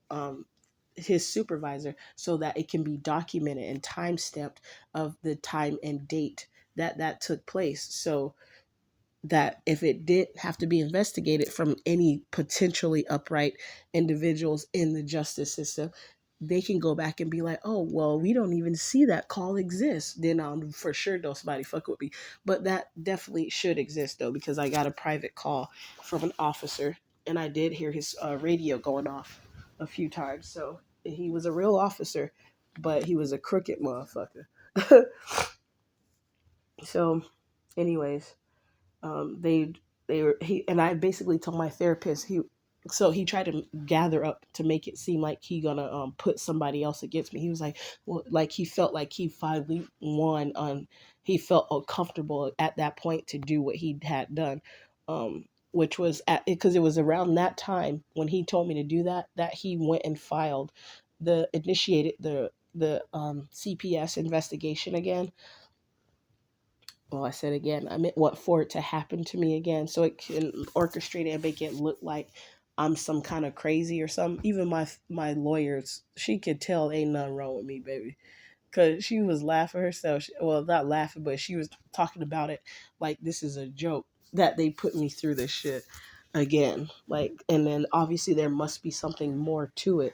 his supervisor, so that it can be documented and time stamped of the time and date that that took place, so that if it did have to be investigated from any potentially upright individuals in the justice system, they can go back and be like, oh, well, we don't even see that call exists. Then I'll for sure know somebody fuck with me. But that definitely should exist, though, because I got a private call from an officer, and I did hear his radio going off a few times. So he was a real officer, but he was a crooked motherfucker. So, anyways, they were, he and I basically told my therapist, he tried to gather up to make it seem like he gonna put somebody else against me. He was like, well, like he felt like he finally won on, he felt uncomfortable at that point to do what he had done, which was at, because it was around that time when he told me to do that, that he went and filed the initiated the CPS investigation again. Well, I said again, I meant what, for it to happen to me again, so it can orchestrate it and make it look like I'm some kind of crazy or something. Even my lawyers, she could tell ain't nothing wrong with me, baby, because she was laughing herself. Well, not laughing, but she was talking about it like this is a joke that they put me through this shit again. Like, and then obviously there must be something more to it,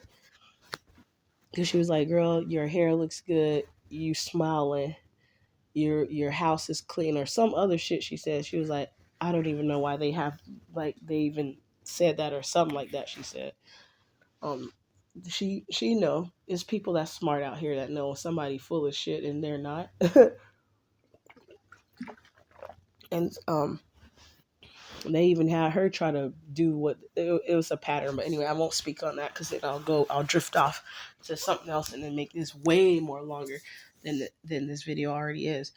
because she was like, "Girl, your hair looks good. You smiling." Your house is clean, or some other shit she said. She was like, I don't even know why they have, like, they even said that or something like that, she said. She know. It's people that's smart out here that know somebody full of shit and they're not. And they even had her try to do what it was a pattern. But anyway, I won't speak on that because then I'll drift off to something else and then make this way more longer than this video already is.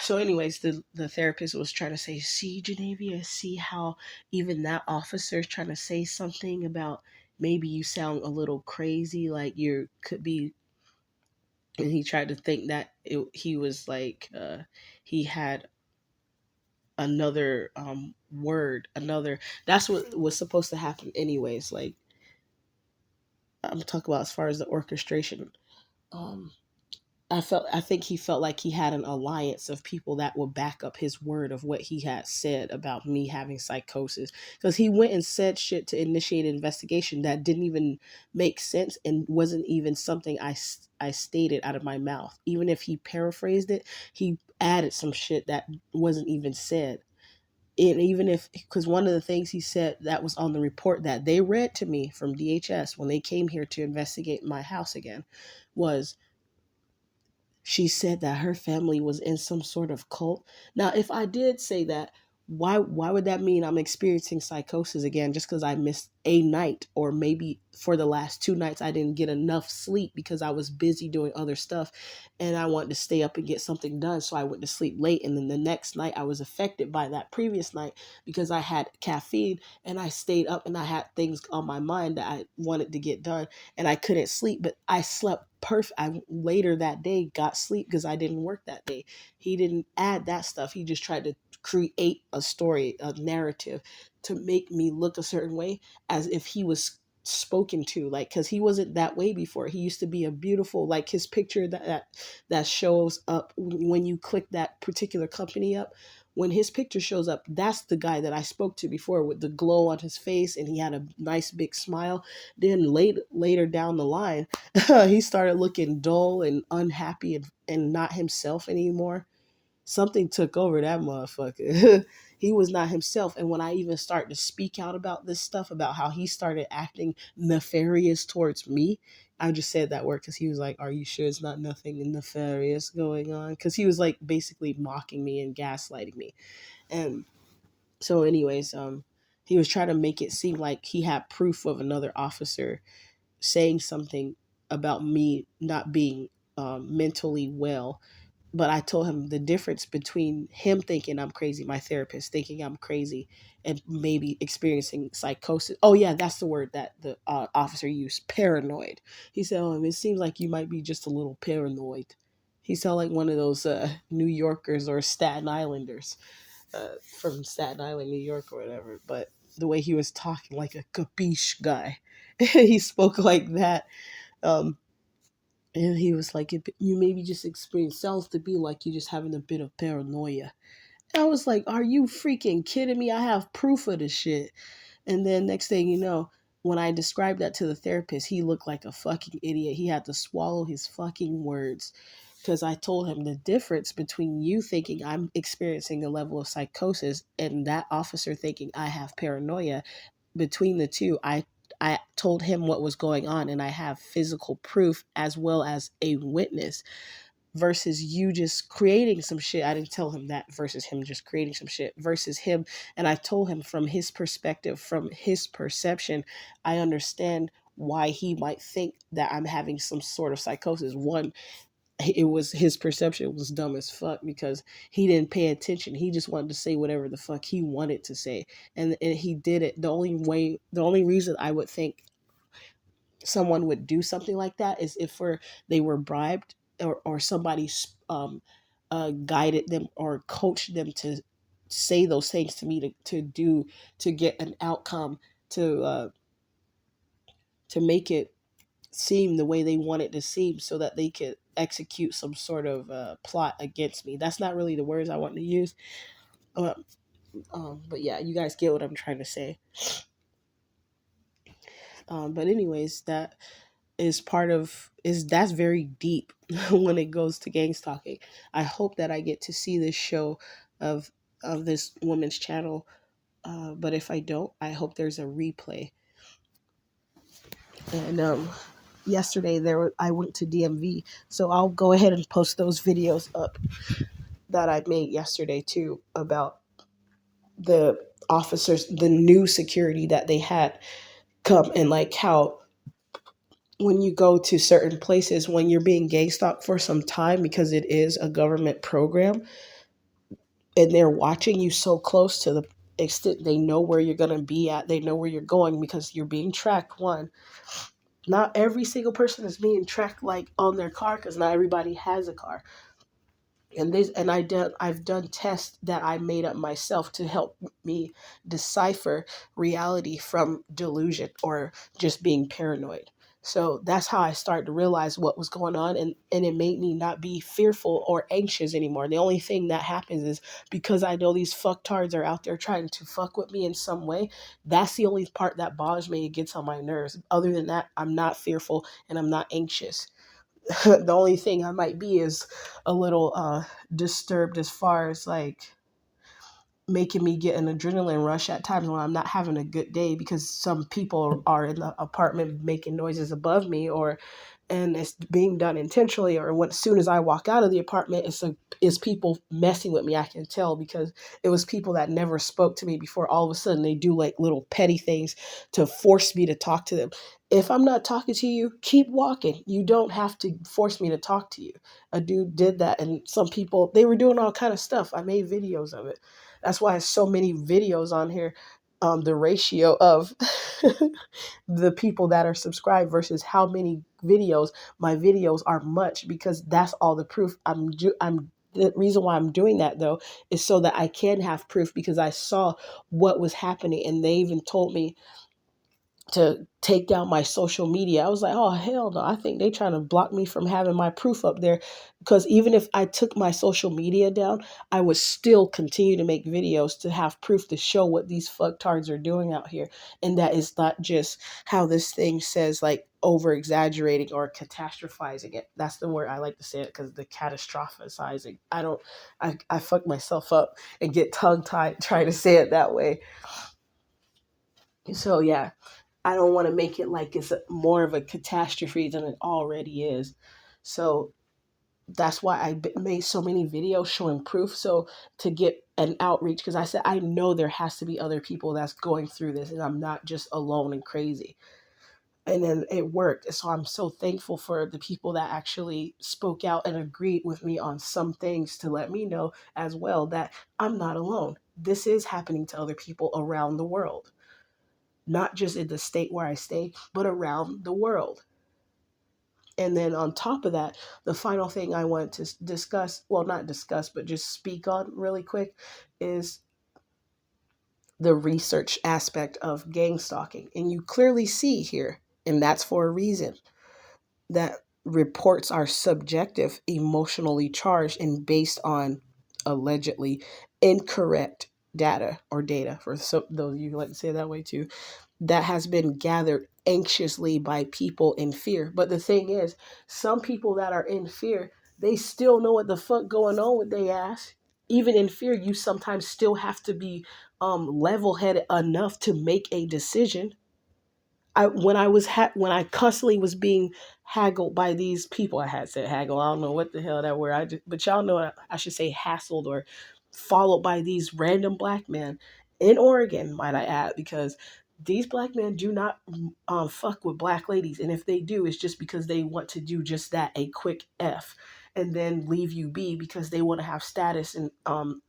So, anyways, the therapist was trying to say, see, Genevia, see how even that officer is trying to say something about maybe you sound a little crazy, like you could be. And he tried to think that he was like, he had another word, another. That's what was supposed to happen, anyways. Like, I'm talking about as far as the orchestration. Um, I think he felt like he had an alliance of people that would back up his word of what he had said about me having psychosis, because he went and said shit to initiate an investigation that didn't even make sense and wasn't even something I stated out of my mouth. Even if he paraphrased it, he added some shit that wasn't even said. And even if, because one of the things he said that was on the report that they read to me from DHS when they came here to investigate my house again was, she said that her family was in some sort of cult. Now, if I did say that, why would that mean I'm experiencing psychosis again just because I missed a night, or maybe for the last 2 nights I didn't get enough sleep because I was busy doing other stuff and I wanted to stay up and get something done, so I went to sleep late, and then the next night I was affected by that previous night because I had caffeine and I stayed up and I had things on my mind that I wanted to get done and I couldn't sleep, but I slept perfect. I later that day got sleep because I didn't work that day. He didn't add that stuff. He just tried to create a story, a narrative to make me look a certain way as if he was spoken to, like, because he wasn't that way before. He used to be a beautiful, like his picture that shows up when you click that particular company up. When his picture shows up, that's the guy that I spoke to before, with the glow on his face and he had a nice big smile. Then later down the line, he started looking dull and unhappy and not himself anymore. Something took over that motherfucker. He was not himself. And when I even started to speak out about this stuff, about how he started acting nefarious towards me, I just said that word because he was like, are you sure it's not nothing nefarious going on? Because he was like basically mocking me and gaslighting me. And so, anyways, he was trying to make it seem like he had proof of another officer saying something about me not being mentally well. But I told him the difference between him thinking I'm crazy, my therapist thinking I'm crazy, and maybe experiencing psychosis. Oh, yeah, that's the word that the officer used, paranoid. He said, oh, it seems like you might be just a little paranoid. He sounded like one of those New Yorkers or Staten Islanders from Staten Island, New York, or whatever. But the way he was talking, like a capiche guy, he spoke like that. Um, and he was like, you maybe just experience, sounds to be like you just having a bit of paranoia. And I was like, are you freaking kidding me? I have proof of this shit. And then next thing you know, when I described that to the therapist, he looked like a fucking idiot. He had to swallow his fucking words because I told him the difference between you thinking I'm experiencing a level of psychosis and that officer thinking I have paranoia. Between the two, I told him what was going on and I have physical proof as well as a witness, versus you just creating some shit. I didn't tell him that, versus him just creating some shit versus him. And I told him from his perspective, from his perception, I understand why he might think that I'm having some sort of psychosis. One, it was his perception was dumb as fuck because he didn't pay attention. He just wanted to say whatever the fuck he wanted to say. And he did it. The only reason I would think someone would do something like that is if they were bribed, or somebody guided them or coached them to say those things to me to get an outcome, to make it seem the way they want it to seem so that they could execute some sort of plot against me. That's not really the words I want to use. Uh, but yeah, you guys get what I'm trying to say. But anyways, that is part of is that's very deep when it goes to gang stalking. I hope that I get to see this show of this woman's channel. But if I don't, I hope there's a replay. And yesterday I went to DMV, so I'll go ahead and post those videos up that I made yesterday too about the officers, the new security that they had come, and like how when you go to certain places when you're being gang stalked for some time because it is a government program and they're watching you so close to the extent they know where you're going to be at, they know where you're going because you're being tracked. One, not every single person is being tracked like on their car because not everybody has a car. I've done tests that I made up myself to help me decipher reality from delusion or just being paranoid. So that's how I started to realize what was going on, and it made me not be fearful or anxious anymore. The only thing that happens is because I know these fucktards are out there trying to fuck with me in some way, that's the only part that bothers me. It gets on my nerves. Other than that, I'm not fearful and I'm not anxious. The only thing I might be is a little disturbed as far as like making me get an adrenaline rush at times when I'm not having a good day because some people are in the apartment making noises above me, or and it's being done intentionally, or when as soon as I walk out of the apartment it's people messing with me. I can tell because it was people that never spoke to me before. All of a sudden they do like little petty things to force me to talk to them. If I'm not talking to you, keep walking. You don't have to force me to talk to you. A dude did that, and some people, they were doing all kind of stuff. I made videos of it. That's why so many videos on here. The ratio of the people that are subscribed versus how many videos, my videos are much, because that's all the proof. I'm the reason why I'm doing that though is so that I can have proof, because I saw what was happening and they even told me to take down my social media. I was like, oh hell no! I think they trying to block me from having my proof up there, because even if I took my social media down, I would still continue to make videos to have proof to show what these fucktards are doing out here, and that is not just how this thing says, like over exaggerating or catastrophizing it. That's the word I like to say it, because the catastrophizing. I fuck myself up and get tongue tied trying to say it that way. So yeah, I don't want to make it like it's more of a catastrophe than it already is. So that's why made so many videos showing proof. So to get an outreach, because I said I know there has to be other people that's going through this, and I'm not just alone and crazy. And then it worked. So I'm so thankful for the people that actually spoke out and agreed with me on some things to let me know as well that I'm not alone. This is happening to other people around the world, not just in the state where I stay, but around the world. And then on top of that, the final thing I want to discuss, well, not discuss, but just speak on really quick, is the research aspect of gang stalking. And you clearly see here, and that's for a reason, that reports are subjective, emotionally charged, and based on allegedly incorrect data, or data for some, those of you who like to say it that way too, that has been gathered anxiously by people in fear. But the thing is, some people that are in fear, they still know what the fuck going on with their ass. Even in fear, you sometimes still have to be level headed enough to make a decision. When I constantly was being haggled by these people, I had said haggle. I don't know what the hell that word. But y'all know I should say hassled, or followed by these random black men in Oregon, might I add, because these black men do not fuck with black ladies, and if they do, it's just because they want to do just that, a quick f, and then leave you be because they want to have status and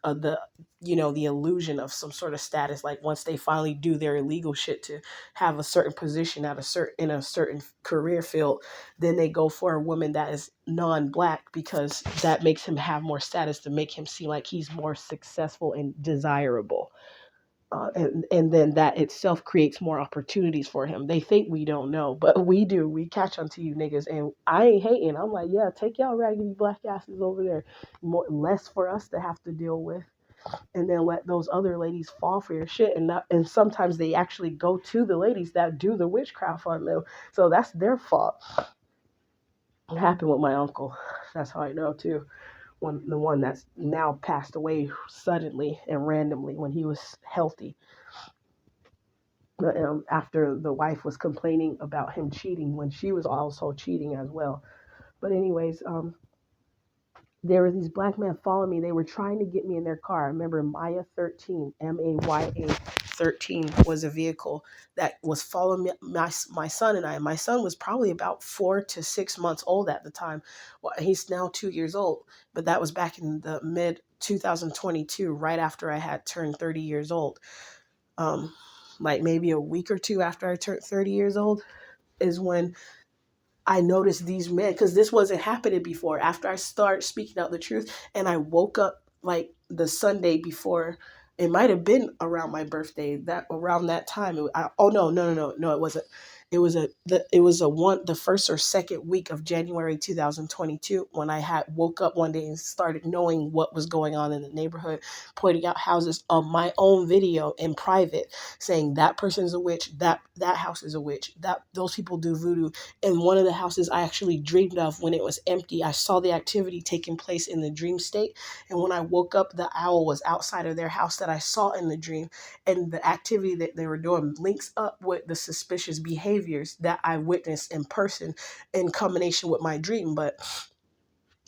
the the illusion of some sort of status. Like once they finally do their illegal shit to have a certain position at a certain in a certain career field, then they go for a woman that is non-black because that makes him have more status, to make him seem like he's more successful and desirable. And then that itself creates more opportunities for him. They think we don't know, but we do. We catch on to you niggas, and I ain't hating. I'm like, yeah, take y'all raggedy black asses over there. Less for us to have to deal with, and then let those other ladies fall for your shit. And sometimes they actually go to the ladies that do the witchcraft on them, so that's their fault. It happened with my uncle. That's how I know too. The one that's now passed away suddenly and randomly when he was healthy. after the wife was complaining about him cheating when she was also cheating as well. But anyways, there were these black men following me. They were trying to get me in their car. I remember Maya 13, Maya 13 was a vehicle that was following me, my son and I. My son was probably about 4 to 6 months old at the time. Well, he's now 2 years old, but that was back in the mid 2022, right after I had turned 30 years old. Like maybe a week or two after I turned 30 years old is when I noticed these men, because this wasn't happening before. After I started speaking out the truth, and I woke up like the Sunday before, it might have been around my birthday. That around that time. Oh no, it wasn't. It was the first or second week of January 2022 when I had woke up one day and started knowing what was going on in the neighborhood, pointing out houses on my own video in private, saying that person's a witch, that house is a witch, that those people do voodoo. In one of the houses I actually dreamed of, when it was empty, I saw the activity taking place in the dream state. And when I woke up, the owl was outside of their house that I saw in the dream. And the activity that they were doing links up with the suspicious behaviors that I witnessed in person in combination with my dream. But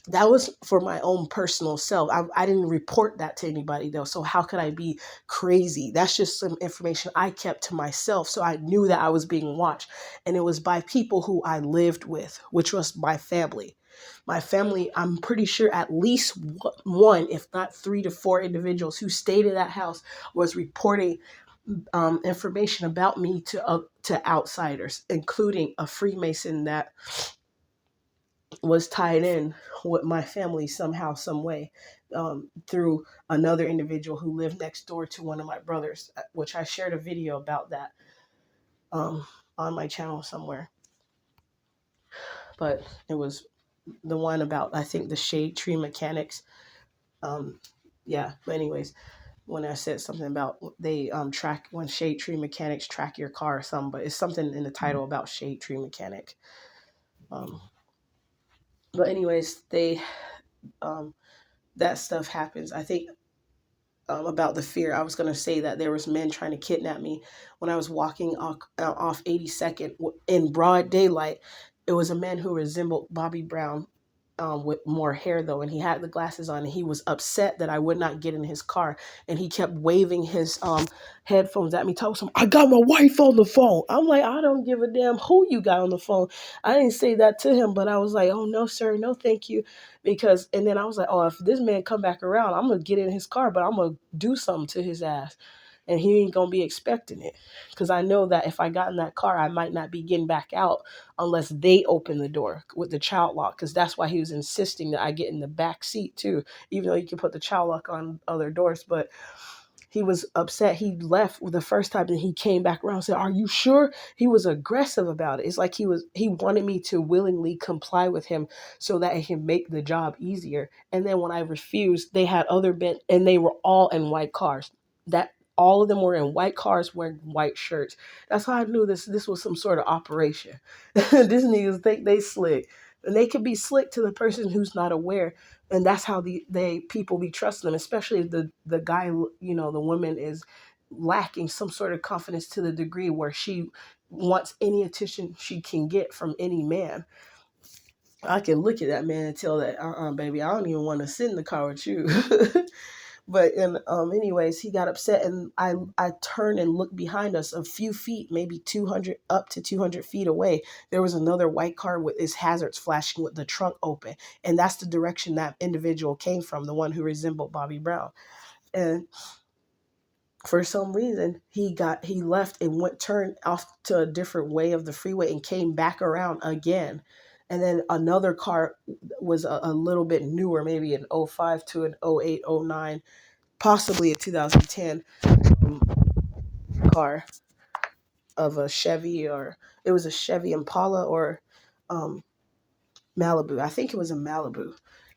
that was for my own personal self. I didn't report that to anybody though. So how could I be crazy? That's just some information I kept to myself. So I knew that I was being watched. And it was by people who I lived with, which was my family. My family, I'm pretty sure at least one, if not 3 to 4 individuals who stayed in that house was reporting information about me to outsiders, including a Freemason that was tied in with my family somehow, some way, through another individual who lived next door to one of my brothers, which I shared a video about that on my channel somewhere. But it was the one about, I think, the shade tree mechanics. Yeah, but anyways, when I said something about they track, when shade tree mechanics track your car or something, but it's something in the title about shade tree mechanic. Um, but anyways, they that stuff happens. I think about the fear. I was going to say that there was men trying to kidnap me when I was walking off 82nd in broad daylight. It was a man who resembled Bobby Brown, with more hair though, and he had the glasses on, and he was upset that I would not get in his car, and he kept waving his headphones at me, talking some, I got my wife on the phone. I'm like, I don't give a damn who you got on the phone. I didn't say that to him, but I was like, oh no sir, no thank you. Because, and then I was like, oh, if this man come back around, I'm gonna get in his car, but I'm gonna do something to his ass, and he ain't gonna be expecting it, because I know that if I got in that car, I might not be getting back out unless they open the door with the child lock, because that's why he was insisting that I get in the back seat too, even though you can put the child lock on other doors. But he was upset. He left the first time and he came back around and said, are you sure? He was aggressive about it. It's like he wanted me to willingly comply with him so that it can make the job easier. And then when I refused, they had other men, and they were all in white cars. That all of them were in white cars wearing white shirts. That's how I knew this was some sort of operation. These niggas think they slick. And they could be slick to the person who's not aware, and that's how they people be trusting them, especially if the guy, the woman is lacking some sort of confidence to the degree where she wants any attention she can get from any man. I can look at that man and tell that, baby, I don't even want to sit in the car with you. But anyways, he got upset, and I turned and looked behind us a few feet, maybe 200 up to 200 feet away. There was another white car with its hazards flashing with the trunk open, and that's the direction that individual came from, the one who resembled Bobby Brown. And for some reason, he left and turned off to a different way of the freeway and came back around again. And then another car was a little bit newer, maybe an '05 to an '08, '09, possibly a 2010 um, car of a Chevy, or it was a Chevy Impala or um, Malibu. I think it was a Malibu.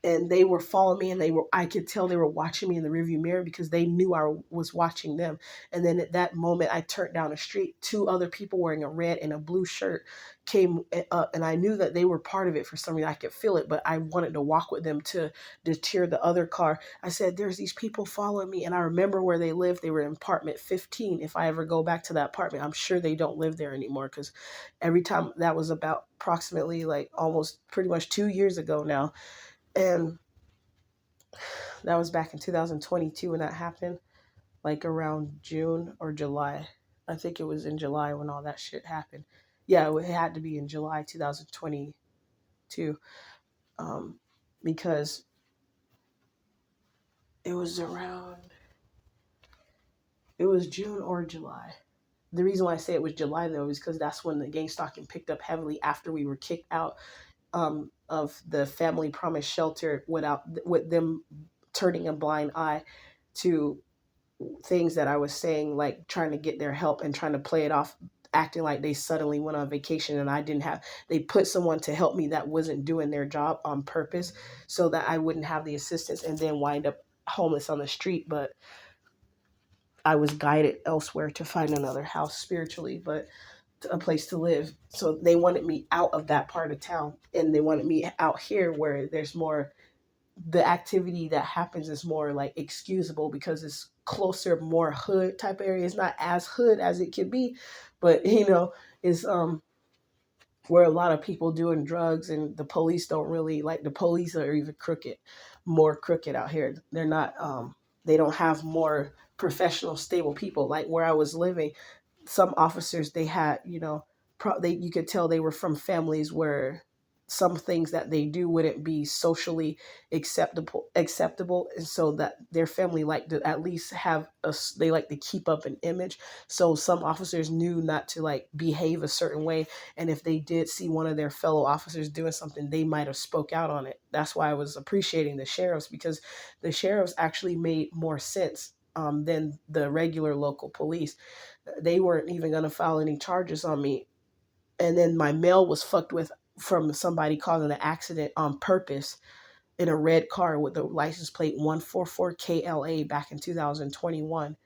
and they were following me, and I could tell they were watching me in the rearview mirror because they knew I was watching them. And then at that moment, I turned down the street. Two other people wearing a red and a blue shirt came up, and I knew that they were part of it for some reason. I could feel it, but I wanted to walk with them to deter the other car. I said, there's these people following me, and I remember where they lived. They were in apartment 15. If I ever go back to that apartment, I'm sure they don't live there anymore, because every time, that was about approximately like almost pretty much 2 years ago now. And that was back in 2022 when that happened, like around June or July. I think it was in July when all that shit happened. Yeah, it had to be in July 2022, um, because it was around, it was June or July. The reason why I say it was July though is because that's when the gang stalking picked up heavily after we were kicked out, of the Family Promise Shelter, with them turning a blind eye to things that I was saying, like trying to get their help and trying to play it off, acting like they suddenly went on vacation and I didn't have, they put someone to help me that wasn't doing their job on purpose so that I wouldn't have the assistance and then wind up homeless on the street. But I was guided elsewhere to find another house spiritually, but a place to live. So they wanted me out of that part of town, and they wanted me out here where there's more, the activity that happens is more like excusable because it's closer, more hood type area. It's not as hood as it could be, but it's where a lot of people doing drugs, and the police don't really like, the police are even crooked, more crooked out here. They're not they don't have more professional stable people like where I was living. Some officers, they had, you could tell they were from families where some things that they do wouldn't be socially acceptable, and so that their family like to at least have they like to keep up an image. So some officers knew not to like behave a certain way, and if they did see one of their fellow officers doing something, they might have spoke out on it. That's why I was appreciating the sheriffs, because the sheriffs actually made more sense, than the regular local police. They weren't even going to file any charges on me. And then my mail was fucked with from somebody causing an accident on purpose in a red car with the license plate 144KLA back in 2021.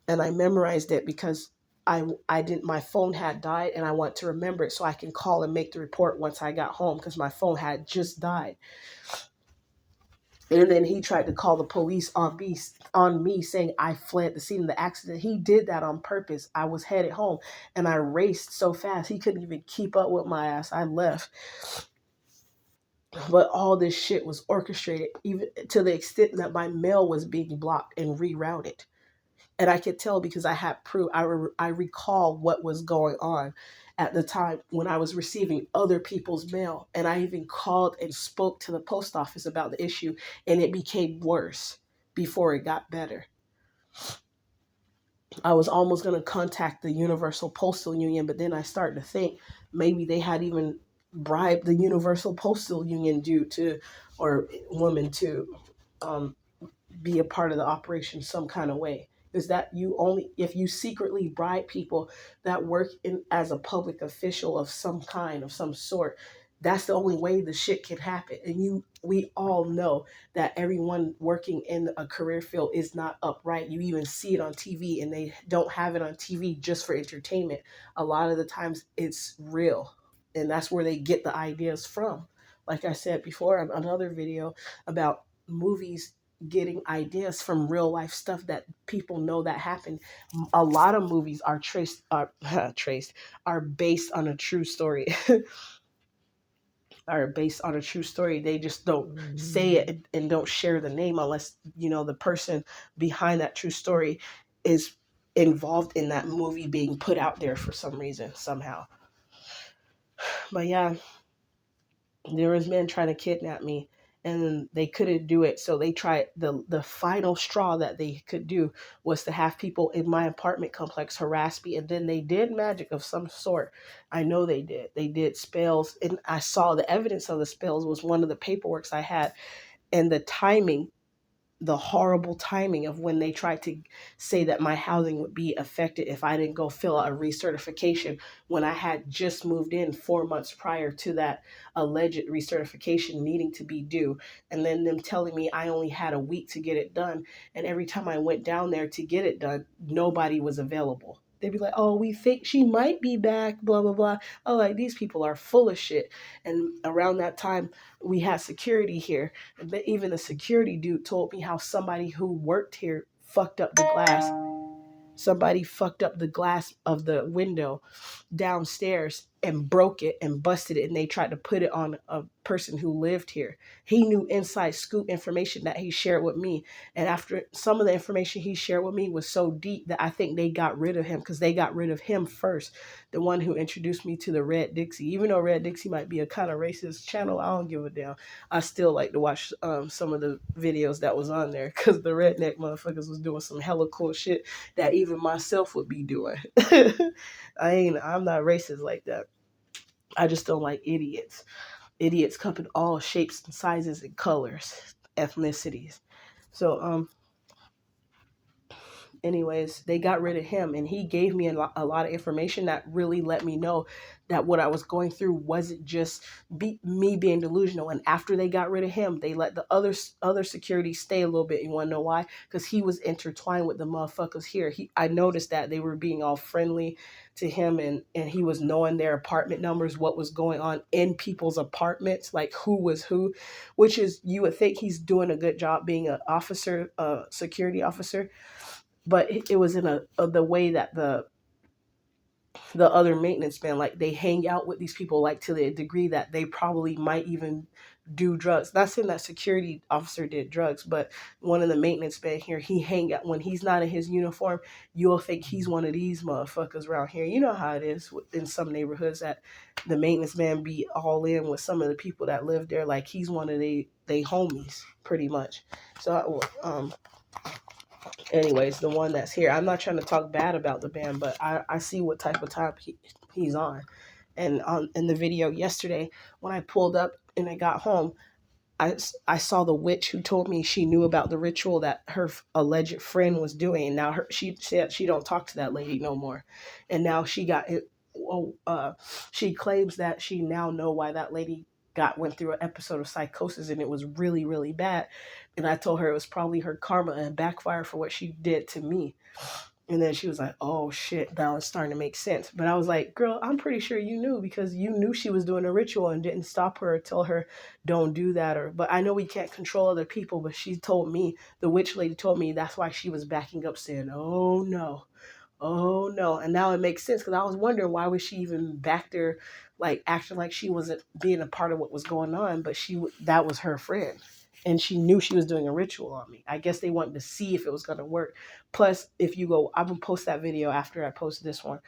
And I memorized it because I didn't, my phone had died, and I want to remember it so I can call and make the report once I got home, because my phone had just died. And then he tried to call the police on me, saying I fled the scene of the accident. He did that on purpose. I was headed home, and I raced so fast he couldn't even keep up with my ass. I left. But all this shit was orchestrated, even to the extent that my mail was being blocked and rerouted. And I could tell because I had proof. I recall what was going on at the time when I was receiving other people's mail. And I even called and spoke to the post office about the issue, and it became worse before it got better. I was almost going to contact the Universal Postal Union, but then I started to think maybe they had even bribed the Universal Postal Union dude to, or woman to, um, be a part of the operation some kind of way. Is that you only, if you secretly bribe people that work in as a public official of some kind, of some sort, that's the only way the shit can happen. And we all know that everyone working in a career field is not upright. You even see it on TV, and they don't have it on TV just for entertainment. A lot of the times it's real, and that's where they get the ideas from. Like I said before on another video about movies getting ideas from real life stuff that people know that happened. A lot of movies are traced are based on a true story. Are based on a true story. They just don't say it and don't share the name unless the person behind that true story is involved in that movie being put out there for some reason, somehow. But yeah, there was men trying to kidnap me, and they couldn't do it. So they tried, the final straw that they could do was to have people in my apartment complex harass me. And then they did magic of some sort. I know they did spells, and I saw the evidence of the spells was one of the paperworks I had. And the timing the horrible timing of when they tried to say that my housing would be affected if I didn't go fill out a recertification when I had just moved in 4 months prior to that alleged recertification needing to be due. And then them telling me I only had a week to get it done. And every time I went down there to get it done, nobody was available. They'd be like, oh, we think she might be back, blah, blah, blah. Oh, like these people are full of shit. And around that time, we had security here. But even the security dude told me how somebody who worked here fucked up the glass. Somebody fucked up the glass of the window downstairs and broke it and busted it, and they tried to put it on a person who lived here. He knew inside scoop information that he shared with me, and after some of the information he shared with me was so deep that I think they got rid of him, because they got rid of him first, the one who introduced me to the Red Dixie. Even though Red Dixie might be a kind of racist channel, I don't give a damn. I still like to watch some of the videos that was on there, because the redneck motherfuckers was doing some hella cool shit that even myself would be doing. I'm not racist like that. I just don't like idiots. Idiots come in all shapes and sizes and colors, ethnicities. So anyways, they got rid of him, and he gave me a lot of information that really let me know that what I was going through wasn't just me being delusional. And after they got rid of him, they let the other security stay a little bit. You want to know why? Because he was intertwined with the motherfuckers here. I noticed that they were being all friendly to him, and he was knowing their apartment numbers, what was going on in people's apartments, like who was who, which is, you would think he's doing a good job being an officer, a security officer. But it was in the way that the other maintenance man, like, they hang out with these people, like, to the degree that they probably might even do drugs. Not saying that security officer did drugs, but one of the maintenance men here, he hang out when he's not in his uniform. You'll think he's one of these motherfuckers around here. You know how it is in some neighborhoods, that the maintenance man be all in with some of the people that live there, like he's one of they homies pretty much. So anyways, the one that's here, I'm not trying to talk bad about the band, but I see what type of time he's on. And in the video yesterday, when I pulled up and I got home, I saw the witch who told me she knew about the ritual that her alleged friend was doing. And now she said she don't talk to that lady no more. And now she got it. She claims that she now know why that lady went through an episode of psychosis, and it was really, really bad. And I told her it was probably her karma and backfire for what she did to me. And then she was like, oh shit, that was starting to make sense. But I was like, girl, I'm pretty sure you knew, because you knew she was doing a ritual and didn't stop her or tell her, don't do that. But I know we can't control other people, but she told me, the witch lady told me, that's why she was backing up saying, oh no. Oh no. And now it makes sense, because I was wondering, why was she even back there, like acting like she wasn't being a part of what was going on, but that was her friend. And she knew she was doing a ritual on me. I guess they wanted to see if it was going to work. Plus, if you go, I'm going to post that video after I post this one.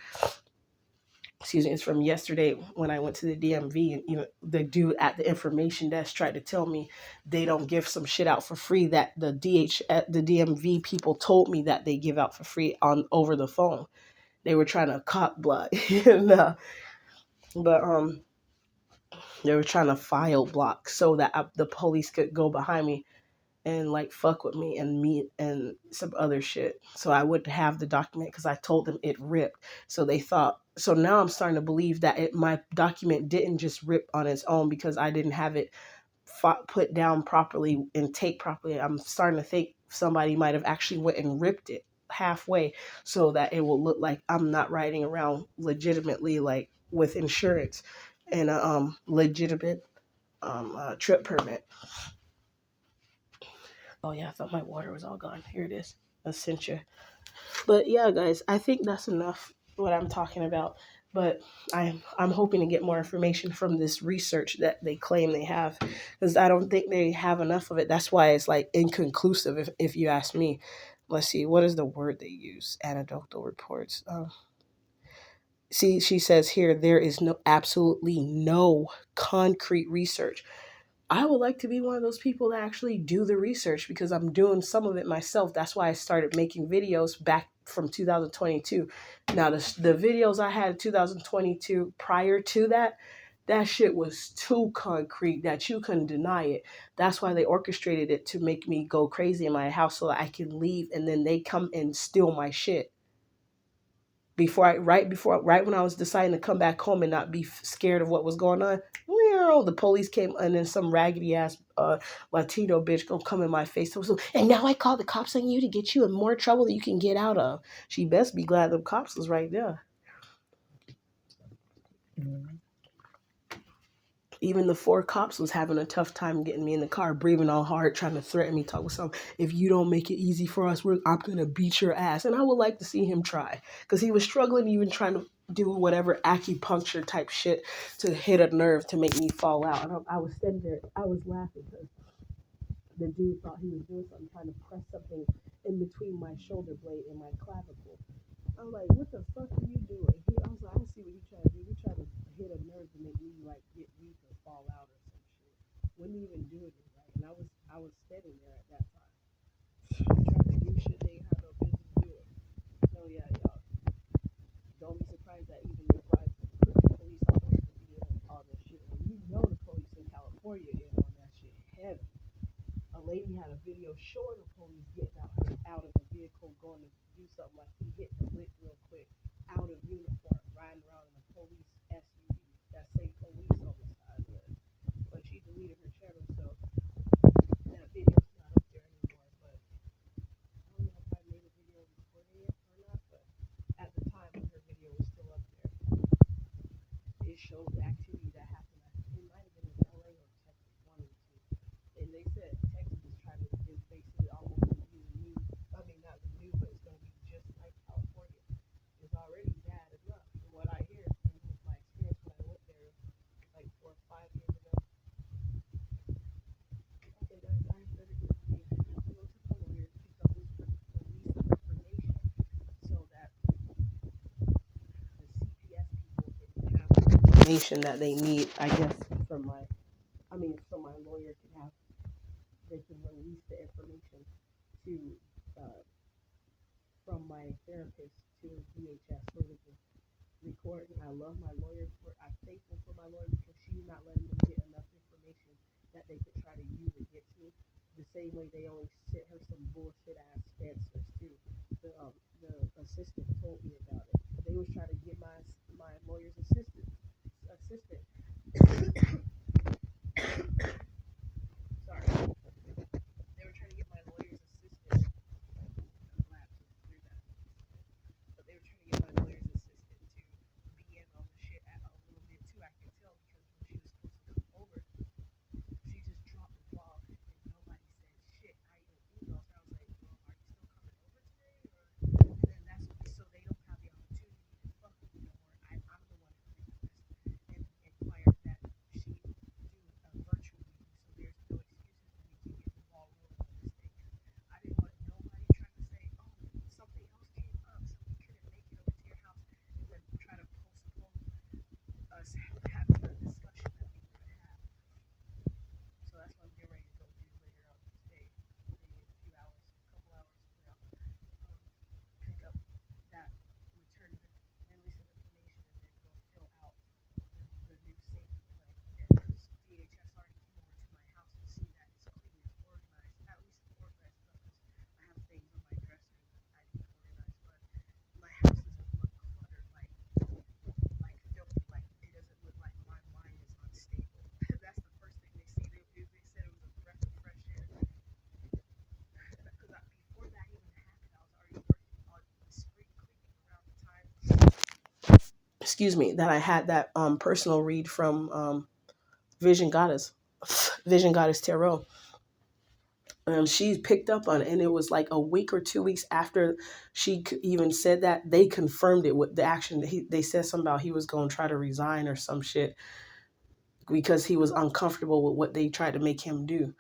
Excuse me, it's from yesterday when I went to the DMV, and the dude at the information desk tried to tell me they don't give some shit out for free that the DMV people told me that they give out for free on over the phone. They were trying to cock block, but they were trying to file block so that the police could go behind me and like fuck with me and some other shit. So I wouldn't have the document, because I told them it ripped. So they thought. So now I'm starting to believe that my document didn't just rip on its own because I didn't have it put down properly and taped properly. I'm starting to think somebody might have actually went and ripped it halfway so that it will look like I'm not riding around legitimately, like with insurance and a legitimate trip permit. Oh yeah, I thought my water was all gone. Here it is. Essentia. But yeah, guys, I think that's enough what I'm talking about. But I'm hoping to get more information from this research that they claim they have, because I don't think they have enough of it. That's why it's like inconclusive, if you ask me. Let's see, what is the word they use? Anecdotal reports. See, she says here, there is absolutely no concrete research. I would like to be one of those people that actually do the research, because I'm doing some of it myself. That's why I started making videos back from 2022. Now, the videos I had in 2022 prior to that that shit was too concrete that you couldn't deny it. That's why they orchestrated it to make me go crazy in my house so that I can leave and then they come and steal my shit. Right when I was deciding to come back home and not be scared of what was going on, the police came and then some raggedy ass Latino bitch gonna come in my face. So, and now I call the cops on you to get you in more trouble that you can get out of. She best be glad the cops was right there. Mm-hmm. Even the four cops was having a tough time getting me in the car, breathing all hard, trying to threaten me, talk with some. If you don't make it easy for us, I'm gonna beat your ass. And I would like to see him try, because he was struggling, even trying to do whatever acupuncture type shit to hit a nerve to make me fall out. And I was sitting there, I was laughing because the dude thought he was doing something, trying to press something in between my shoulder blade and my clavicle. I was like, what the fuck are you doing? I was like, I see what you trying to do. You trying to hit a nerve to make me like get weak or fall out or some shit. Wouldn't even do it right. And I was standing there at that time. Trying to do shit they had no business doing. So yeah, y'all. Don't be surprised that even the police officers be in all this shit. And you know the police in California is on that shit heavy. A lady had a video showing the police getting out of a vehicle going to do something, like he hit the lick real quick out of uniform, riding around in a police SUV. That same police on the side of it. But she deleted her channel, so that video's not up there anymore. But I don't know if I made a video recording it or not, but at the time when her video was still up there, it shows the activity that happened. It might have been in LA or Texas, one of the two. And they said Texas is basically almost going to be the new. I mean, not the new, but it's going to be just like California. It's already bad enough. From what I hear, from my experience when I went there like 4 or 5 years ago. Okay, guys, I better get ready. I have to go to the lawyer to pick up this release of information so that the CPS people can have the information that they need. I guess from my, so my lawyer can have, they can release the information to uh, from my therapist to DHS so they can record. And I love my lawyer I'm thankful for my lawyer because she's not letting them get enough information that they could try to use and get to. The same way they always sent her some bullshit ass answers too. The assistant told me about it. They was trying to get my lawyer's assistant. Sorry, they were trying to get my lawyer's assistant. I'm glad to hear that. But they were trying to get my lawyer's assistant to be in on the shit a little bit too. I could tell because when she was supposed to come over, she just dropped the ball and nobody said shit. I even emailed her. I was like, well, are you still coming over today? And then that's so they don't have the opportunity to fuck with me no more. I'm the one who requested and inquired that she do a virtual meeting, so there's no excuses for me to get the ball rolling on this thing. I didn't want nobody trying to say, oh, something else came up, so we couldn't make it over to your house, and then try to postpone us having a discussion that we were going to have. So that's what I'm getting ready to go do later on today, maybe in a few hours, a couple hours from now. Pick up that return release of information and then go fill out the new safety plan. And DHS already came over to my house to see that it's clean, it's organized, at least organized enough because I have things on my dresser that I need to organize, but my house doesn't look cluttered like filthy, like it doesn't look like my mind is unstable. That's the first thing they see. They said it was a breath of fresh air. Because before that even happened, I was already working on spring cleaning around the time. Excuse me, that I had that personal read from Vision Goddess, Vision Goddess Tarot. She picked up on it, and it was like a week or 2 weeks after she even said that they confirmed it with the action. They said something about he was going to try to resign or some shit because he was uncomfortable with what they tried to make him do.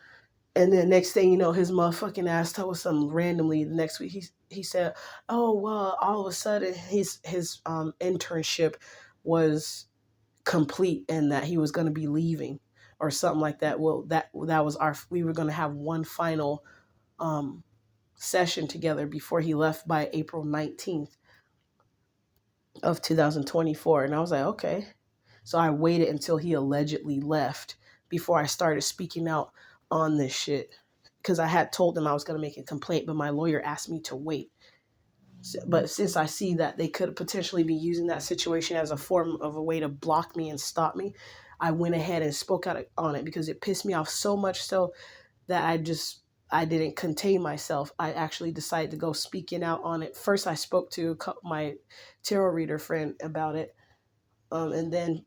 And then next thing you know, his motherfucking ass told us something randomly. The next week, he said, "Oh well, all of a sudden his internship was complete and that he was going to be leaving or something like that." Well, that was we were going to have one final um, session together before he left by April 19th of 2024. And I was like, okay. So I waited until he allegedly left before I started speaking out on this shit. Because I had told them I was going to make a complaint, but my lawyer asked me to wait. But since I see that they could potentially be using that situation as a form of a way to block me and stop me, I went ahead and spoke out on it because it pissed me off so much so that I didn't contain myself. I actually decided to go speaking out on it. First, I spoke to my tarot reader friend about it, and then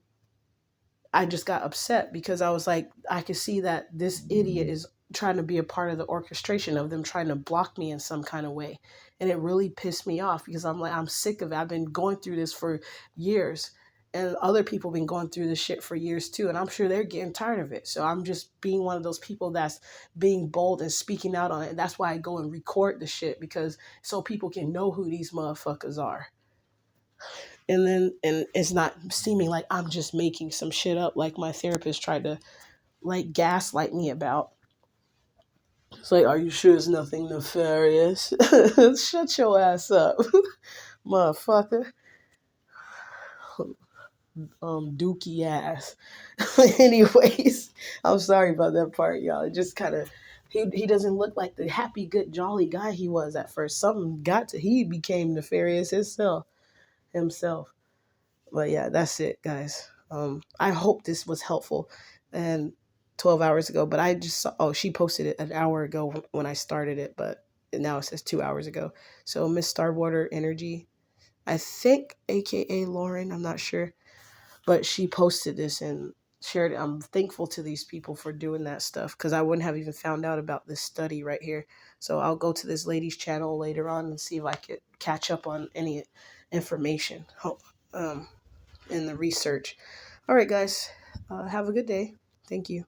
I just got upset because I was like, I could see that this idiot is trying to be a part of the orchestration of them trying to block me in some kind of way. And it really pissed me off because I'm like, I'm sick of it. I've been going through this for years. And other people been going through this shit for years too. And I'm sure they're getting tired of it. So I'm just being one of those people that's being bold and speaking out on it. And that's why I go and record the shit because so people can know who these motherfuckers are, and it's not seeming like I'm just making some shit up like my therapist tried to like gaslight me about. It's like, are you sure it's nothing nefarious? Shut your ass up, motherfucker. Dookie ass. Anyways, I'm sorry about that part, y'all. It just kind of he doesn't look like the happy, good, jolly guy he was at first. Something got to he became nefarious himself. But yeah, that's it, guys. I hope this was helpful. And 12 hours ago, but I just saw, oh, she posted it an hour ago when I started it, but now it says 2 hours ago. So Miss Starwater Energy, I think, AKA Lauren, I'm not sure, but she posted this and shared it. I'm thankful to these people for doing that stuff because I wouldn't have even found out about this study right here. So I'll go to this lady's channel later on and see if I could catch up on any information. Um, in the research. All right, guys, have a good day. Thank you.